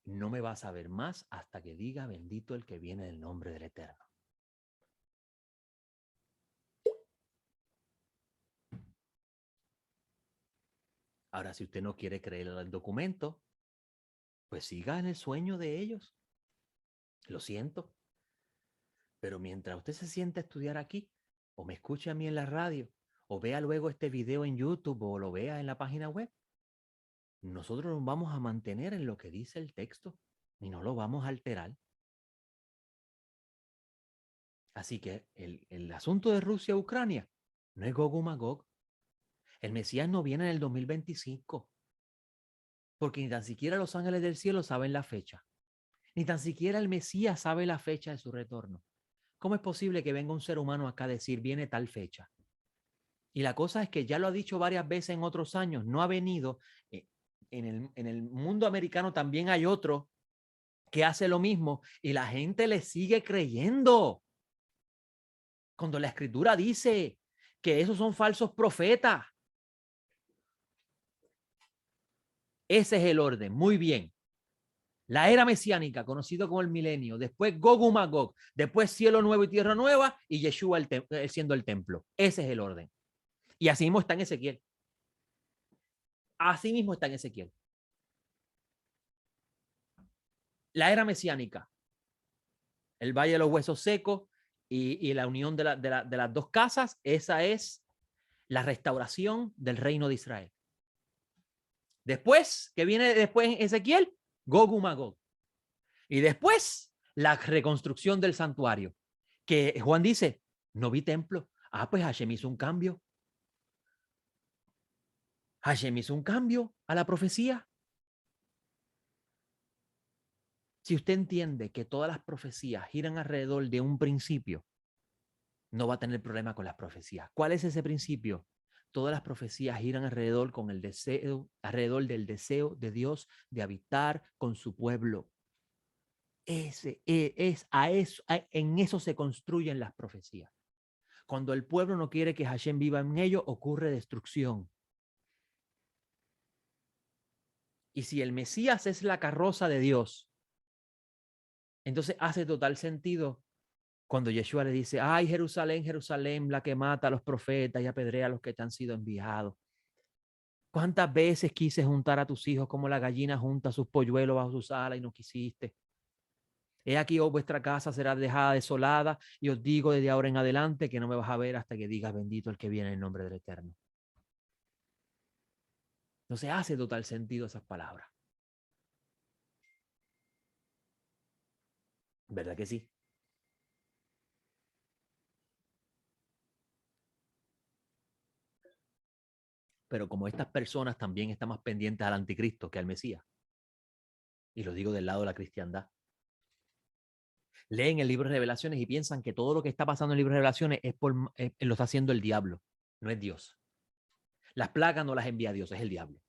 No me vas a ver más hasta que diga bendito el que viene del nombre del Eterno. Ahora, si usted no quiere creer el documento, pues siga en el sueño de ellos. Lo siento. Pero mientras usted se siente a estudiar aquí, o me escuche a mí en la radio, o vea luego este video en YouTube, o lo vea en la página web, nosotros nos vamos a mantener en lo que dice el texto y no lo vamos a alterar. Así que el asunto de Rusia-Ucrania no es Gog y Magog. El Mesías no viene en el 2025. porque ni tan siquiera los ángeles del cielo saben la fecha, ni tan siquiera el Mesías sabe la fecha de su retorno. ¿Cómo es posible que venga un ser humano acá a decir viene tal fecha? Y la cosa es que ya lo ha dicho varias veces en otros años, no ha venido. En el mundo americano también hay otro que hace lo mismo y la gente le sigue creyendo. Cuando la escritura dice que esos son falsos profetas. Ese es el orden. Muy bien. La era mesiánica, conocido como el milenio, después Gog y Magog, después cielo nuevo y tierra nueva y Yeshua siendo el templo. Ese es el orden. Y así mismo está en Ezequiel. Así mismo está en Ezequiel. La era mesiánica, el Valle de los Huesos Secos y la unión de las dos casas, esa es la restauración del reino de Israel. Después, ¿qué viene después en Ezequiel? Gog y Magog. Y después, la reconstrucción del santuario. Que Juan dice, no vi templo. Ah, pues Hashem hizo un cambio. Hashem hizo un cambio a la profecía. Si usted entiende que todas las profecías giran alrededor de un principio, no va a tener problema con las profecías. ¿Cuál es ese principio? Todas las profecías giran alrededor con el deseo, alrededor del deseo de Dios de habitar con su pueblo. En eso se construyen las profecías. Cuando el pueblo no quiere que Hashem viva en ello, ocurre destrucción. Y si el Mesías es la carroza de Dios, entonces hace total sentido cuando Yeshua le dice, ay, Jerusalén, Jerusalén, la que mata a los profetas y apedrea a los que te han sido enviados. ¿Cuántas veces quise juntar a tus hijos como la gallina junta sus polluelos bajo sus alas y no quisiste? He aquí, oh, vuestra casa será dejada desolada y os digo desde ahora en adelante que no me vas a ver hasta que digas bendito el que viene en nombre del Eterno. No se hace total sentido esas palabras. ¿Verdad que sí? Pero como estas personas también están más pendientes al anticristo que al Mesías, y lo digo del lado de la cristiandad, leen el libro de Revelaciones y piensan que todo lo que está pasando en el libro de Revelaciones lo está haciendo el diablo, no es Dios. Las plagas no las envía Dios, es el diablo.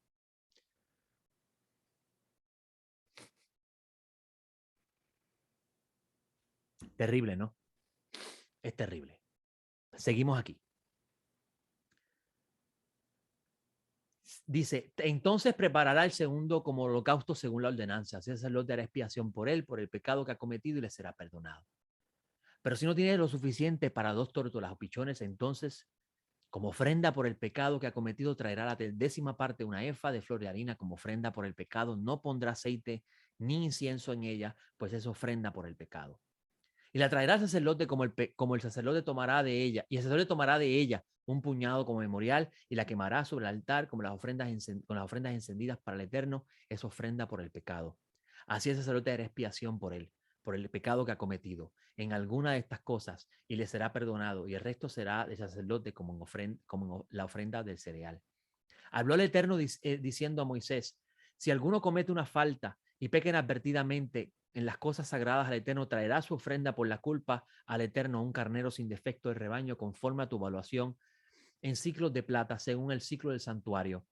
Terrible, ¿no? Es terrible. Seguimos aquí. Dice, entonces preparará el segundo como holocausto según la ordenanza. Así el sacerdote hará expiación por él, por el pecado que ha cometido y le será perdonado. Pero si no tiene lo suficiente para 2 tórtolas o pichones, entonces, como ofrenda por el pecado que ha cometido, traerá la 10ª parte de una efa de flor de harina como ofrenda por el pecado. No pondrá aceite ni incienso en ella, pues es ofrenda por el pecado. Y la traerá al sacerdote como el sacerdote tomará de ella, y el sacerdote tomará de ella un puñado como memorial y la quemará sobre el altar como con las ofrendas encendidas para el Eterno, es ofrenda por el pecado. Así el sacerdote hará expiación por el pecado que ha cometido en alguna de estas cosas y le será perdonado, y el resto será del sacerdote como la ofrenda del cereal. Habló el Eterno diciendo a Moisés, si alguno comete una falta y peca inadvertidamente en las cosas sagradas al Eterno, traerá su ofrenda por la culpa al Eterno un carnero sin defecto de rebaño conforme a tu evaluación en ciclos de plata según el ciclo del santuario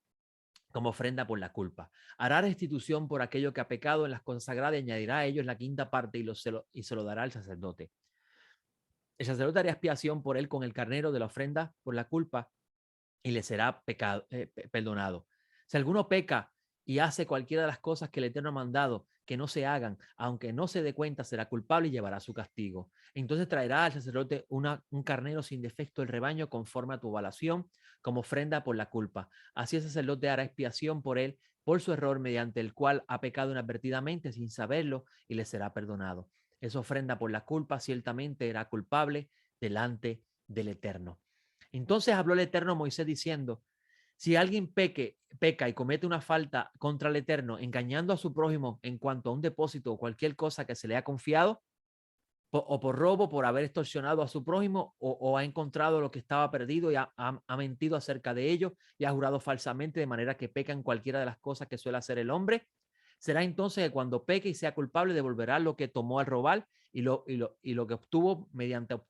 como ofrenda por la culpa. Hará restitución por aquello que ha pecado en las cosas sagradas y añadirá a ellos la 5ª parte y se lo dará al sacerdote. El sacerdote hará expiación por él con el carnero de la ofrenda por la culpa y le será perdonado. Si alguno peca y hace cualquiera de las cosas que el Eterno ha mandado que no se hagan, aunque no se dé cuenta, será culpable y llevará su castigo. Entonces traerá al sacerdote un carnero sin defecto del rebaño conforme a tu evaluación como ofrenda por la culpa. Así el sacerdote hará expiación por él, por su error mediante el cual ha pecado inadvertidamente sin saberlo y le será perdonado. Esa ofrenda por la culpa ciertamente era culpable delante del Eterno. Entonces habló el Eterno a Moisés diciendo, si alguien peca y comete una falta contra el Eterno, engañando a su prójimo en cuanto a un depósito o cualquier cosa que se le ha confiado, o por robo, por haber extorsionado a su prójimo, o ha encontrado lo que estaba perdido y ha mentido acerca de ello y ha jurado falsamente, de manera que peca en cualquiera de las cosas que suele hacer el hombre. Será entonces que cuando peque y sea culpable devolverá lo que tomó al robar y lo que obtuvo mediante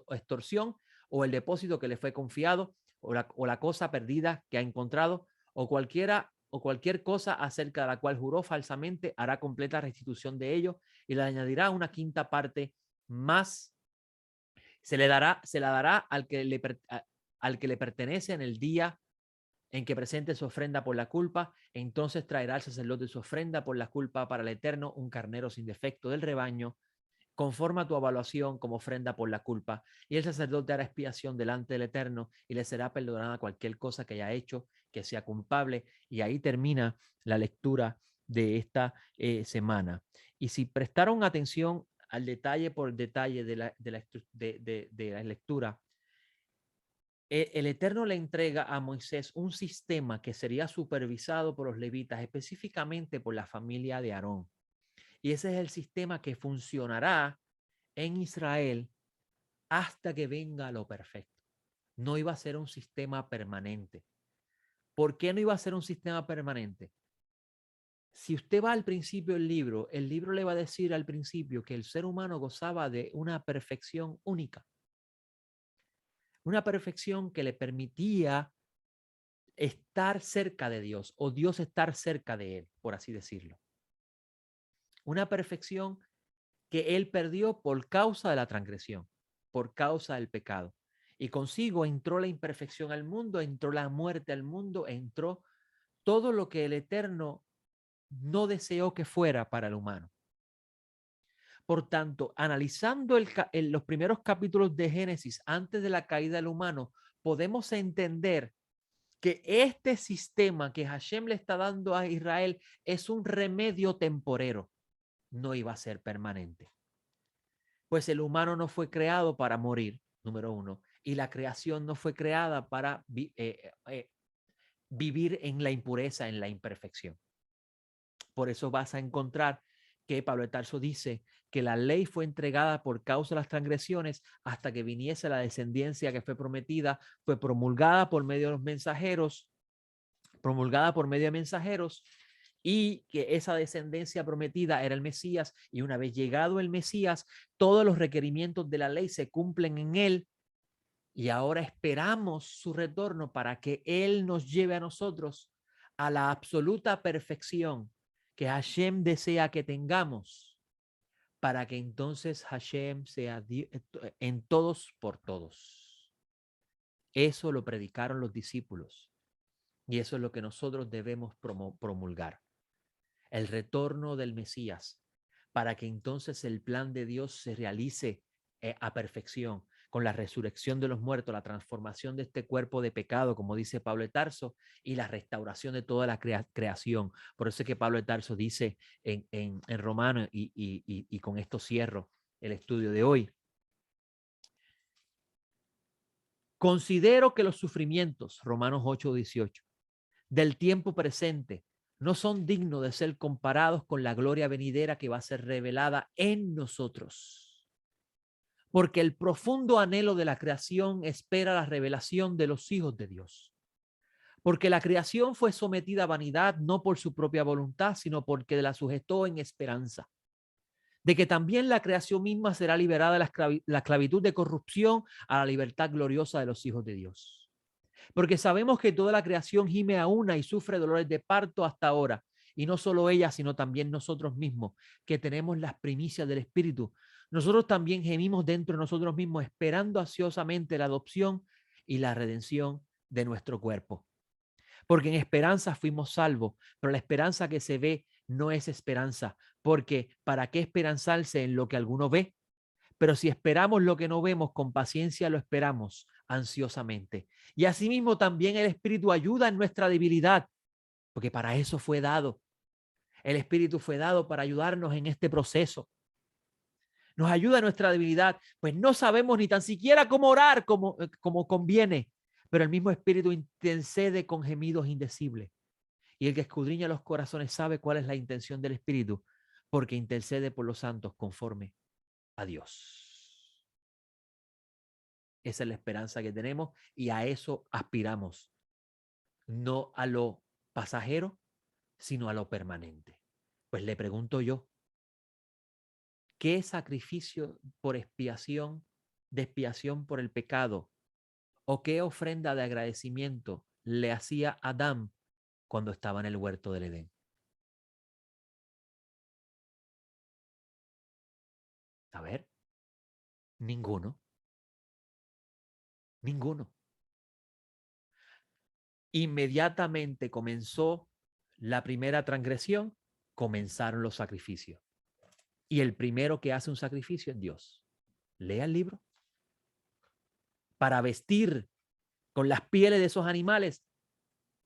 extorsión, o el depósito que le fue confiado, o la cosa perdida que ha encontrado, o cualquier cosa acerca de la cual juró falsamente, hará completa restitución de ello y le añadirá una quinta parte más. Se la dará al que le pertenece en el día en que presente su ofrenda por la culpa. Entonces traerá al sacerdote su ofrenda por la culpa para el Eterno, un carnero sin defecto del rebaño, conforme a tu evaluación como ofrenda por la culpa. Y el sacerdote hará expiación delante del Eterno y le será perdonada cualquier cosa que haya hecho que sea culpable. Y ahí termina la lectura de esta semana. Y si prestaron atención al detalle por detalle de la lectura, el Eterno le entrega a Moisés un sistema que sería supervisado por los levitas, específicamente por la familia de Aarón. Y ese es el sistema que funcionará en Israel hasta que venga lo perfecto. No iba a ser un sistema permanente. ¿Por qué no iba a ser un sistema permanente? Si usted va al principio del libro, el libro le va a decir al principio que el ser humano gozaba de una perfección única. Una perfección que le permitía estar cerca de Dios, o Dios estar cerca de él, por así decirlo. Una perfección que él perdió por causa de la transgresión, por causa del pecado. Y consigo entró la imperfección al mundo, entró la muerte al mundo, entró todo lo que el Eterno no deseó que fuera para el humano. Por tanto, analizando los primeros capítulos de Génesis antes de la caída del humano, podemos entender que este sistema que Hashem le está dando a Israel es un remedio temporero, no iba a ser permanente. Pues el humano no fue creado para morir, número uno, y la creación no fue creada para vivir en la impureza, en la imperfección. Por eso vas a encontrar que Pablo de Tarso dice que la ley fue entregada por causa de las transgresiones hasta que viniese la descendencia que fue prometida, fue promulgada por medio de los mensajeros, y que esa descendencia prometida era el Mesías, y una vez llegado el Mesías, todos los requerimientos de la ley se cumplen en él, y ahora esperamos su retorno para que él nos lleve a nosotros a la absoluta perfección que Hashem desea que tengamos, para que entonces Hashem sea en todos por todos. Eso lo predicaron los discípulos, y eso es lo que nosotros debemos promulgar. El retorno del Mesías, para que entonces el plan de Dios se realice a perfección, con la resurrección de los muertos, la transformación de este cuerpo de pecado, como dice Pablo de Tarso, y la restauración de toda la creación. Por eso es que Pablo de Tarso dice en Romano, y con esto cierro el estudio de hoy: considero que los sufrimientos, Romanos 8:18, del tiempo presente no son dignos de ser comparados con la gloria venidera que va a ser revelada en nosotros. Porque el profundo anhelo de la creación espera la revelación de los hijos de Dios. Porque la creación fue sometida a vanidad no por su propia voluntad, sino porque la sujetó en esperanza de que también la creación misma será liberada de la esclavitud de corrupción a la libertad gloriosa de los hijos de Dios. Porque sabemos que toda la creación gime a una y sufre dolores de parto hasta ahora. Y no solo ella, sino también nosotros mismos, que tenemos las primicias del Espíritu. Nosotros también gemimos dentro de nosotros mismos, esperando ansiosamente la adopción y la redención de nuestro cuerpo. Porque en esperanza fuimos salvos, pero la esperanza que se ve no es esperanza. Porque ¿para qué esperanzarse en lo que alguno ve? Pero si esperamos lo que no vemos, con paciencia lo esperamos ansiosamente. Y asimismo también el Espíritu ayuda en nuestra debilidad, porque para eso fue dado. El Espíritu fue dado para ayudarnos en este proceso. Nos ayuda en nuestra debilidad, pues no sabemos ni tan siquiera cómo orar como conviene, pero el mismo Espíritu intercede con gemidos indecibles. Y el que escudriña los corazones sabe cuál es la intención del Espíritu, porque intercede por los santos conforme a Dios. Esa es la esperanza que tenemos y a eso aspiramos. No a lo pasajero, sino a lo permanente. Pues le pregunto yo, ¿qué sacrificio por expiación, de expiación por el pecado, o qué ofrenda de agradecimiento le hacía Adán cuando estaba en el huerto del Edén? A ver, ninguno, ninguno. Inmediatamente comenzó la primera transgresión, comenzaron los sacrificios. Y el primero que hace un sacrificio es Dios. Lea el libro. Para vestir con las pieles de esos animales,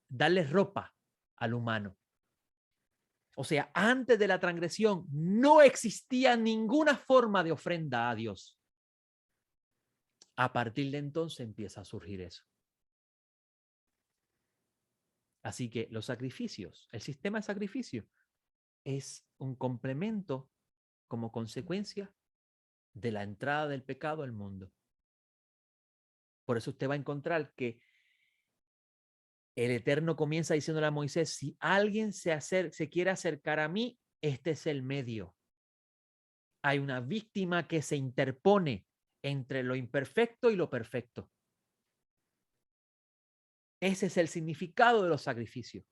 darles ropa al humano. O sea, antes de la transgresión no existía ninguna forma de ofrenda a Dios. A partir de entonces empieza a surgir eso. Así que los sacrificios, el sistema de sacrificio es un complemento como consecuencia de la entrada del pecado al mundo. Por eso usted va a encontrar que el Eterno comienza diciéndole a Moisés, si alguien se quiere acercar a mí, este es el medio. Hay una víctima que se interpone entre lo imperfecto y lo perfecto. Ese es el significado de los sacrificios.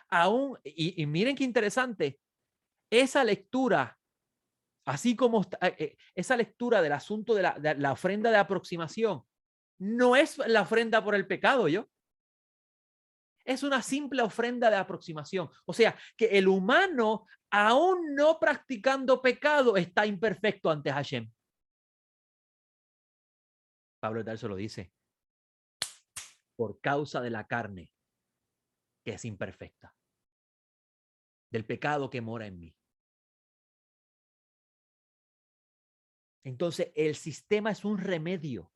Aún, y miren qué interesante, esa lectura, así como esa lectura del asunto de la ofrenda de aproximación, no es la ofrenda por el pecado, ¿yo? Es una simple ofrenda de aproximación. O sea, que el humano, aún no practicando pecado, está imperfecto ante Hashem. Pablo de Tarso lo dice, por causa de la carne, que es imperfecta, del pecado que mora en mí. Entonces, el sistema es un remedio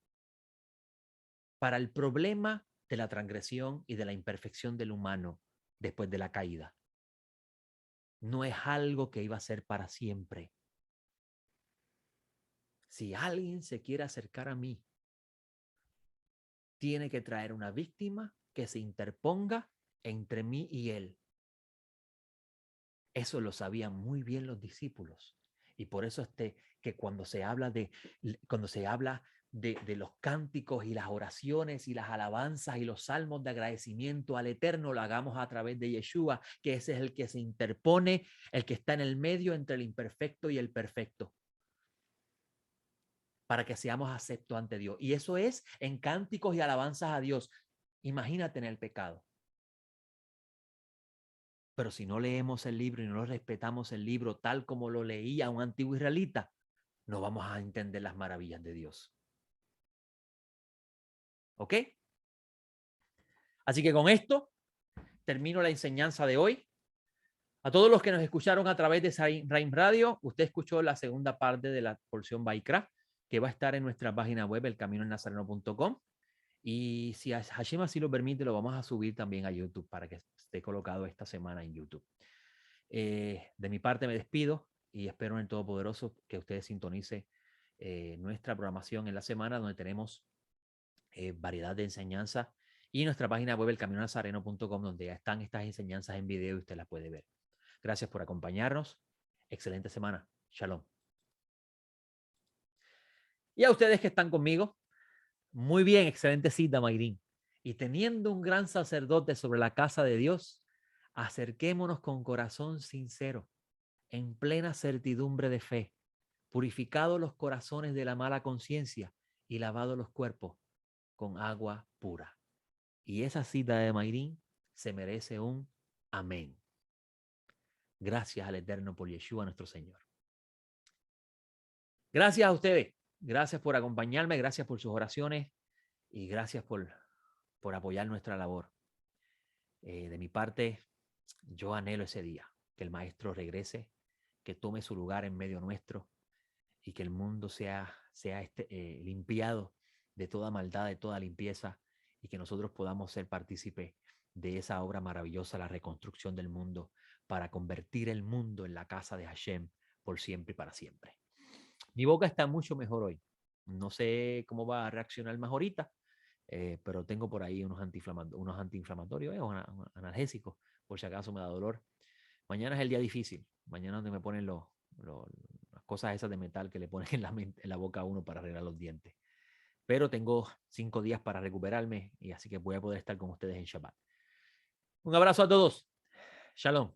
para el problema de la transgresión y de la imperfección del humano después de la caída. No es algo que iba a ser para siempre. Si alguien se quiere acercar a mí, tiene que traer una víctima que se interponga entre mí y él. Eso lo sabían muy bien los discípulos. Y por eso que cuando se habla de los cánticos y las oraciones y las alabanzas y los salmos de agradecimiento al Eterno, lo hagamos a través de Yeshua, que ese es el que se interpone, el que está en el medio entre el imperfecto y el perfecto, para que seamos aceptos ante Dios. Y eso es en cánticos y alabanzas a Dios. Imagínate en el pecado. Pero si no leemos el libro y no respetamos el libro tal como lo leía un antiguo israelita, no vamos a entender las maravillas de Dios. ¿Ok? Así que con esto termino la enseñanza de hoy. A todos los que nos escucharon a través de Raim Radio, usted escuchó la segunda parte de la porción Baikra, que va a estar en nuestra página web, elcaminoennazareno.com. Y si Hashem así lo permite, lo vamos a subir también a YouTube para que esté colocado esta semana en YouTube. De mi parte me despido y espero en el Todopoderoso que ustedes sintonice nuestra programación en la semana, donde tenemos variedad de enseñanzas, y nuestra página web elcaminoennazareno.com, donde ya están estas enseñanzas en video y usted las puede ver. Gracias por acompañarnos. Excelente semana. Shalom. Y a ustedes que están conmigo, muy bien, excelente cita, Mayrín. Y teniendo un gran sacerdote sobre la casa de Dios, acerquémonos con corazón sincero, en plena certidumbre de fe, purificados los corazones de la mala conciencia y lavados los cuerpos con agua pura. Y esa cita de Mayrín se merece un amén. Gracias al Eterno por Yeshua nuestro Señor. Gracias a ustedes. Gracias por acompañarme, gracias por sus oraciones y gracias por apoyar nuestra labor. De mi parte, yo anhelo ese día, que el Maestro regrese, que tome su lugar en medio nuestro y que el mundo sea limpiado de toda maldad, de toda limpieza, y que nosotros podamos ser partícipes de esa obra maravillosa, la reconstrucción del mundo, para convertir el mundo en la casa de Hashem por siempre y para siempre. Mi boca está mucho mejor hoy. No sé cómo va a reaccionar más ahorita, pero tengo por ahí unos antiinflamatorios o analgésicos, por si acaso me da dolor. Mañana es el día difícil. Mañana donde me ponen las cosas esas de metal que le ponen en la boca a uno para arreglar los dientes. Pero tengo 5 días para recuperarme y así que voy a poder estar con ustedes en Shabbat. Un abrazo a todos. Shalom.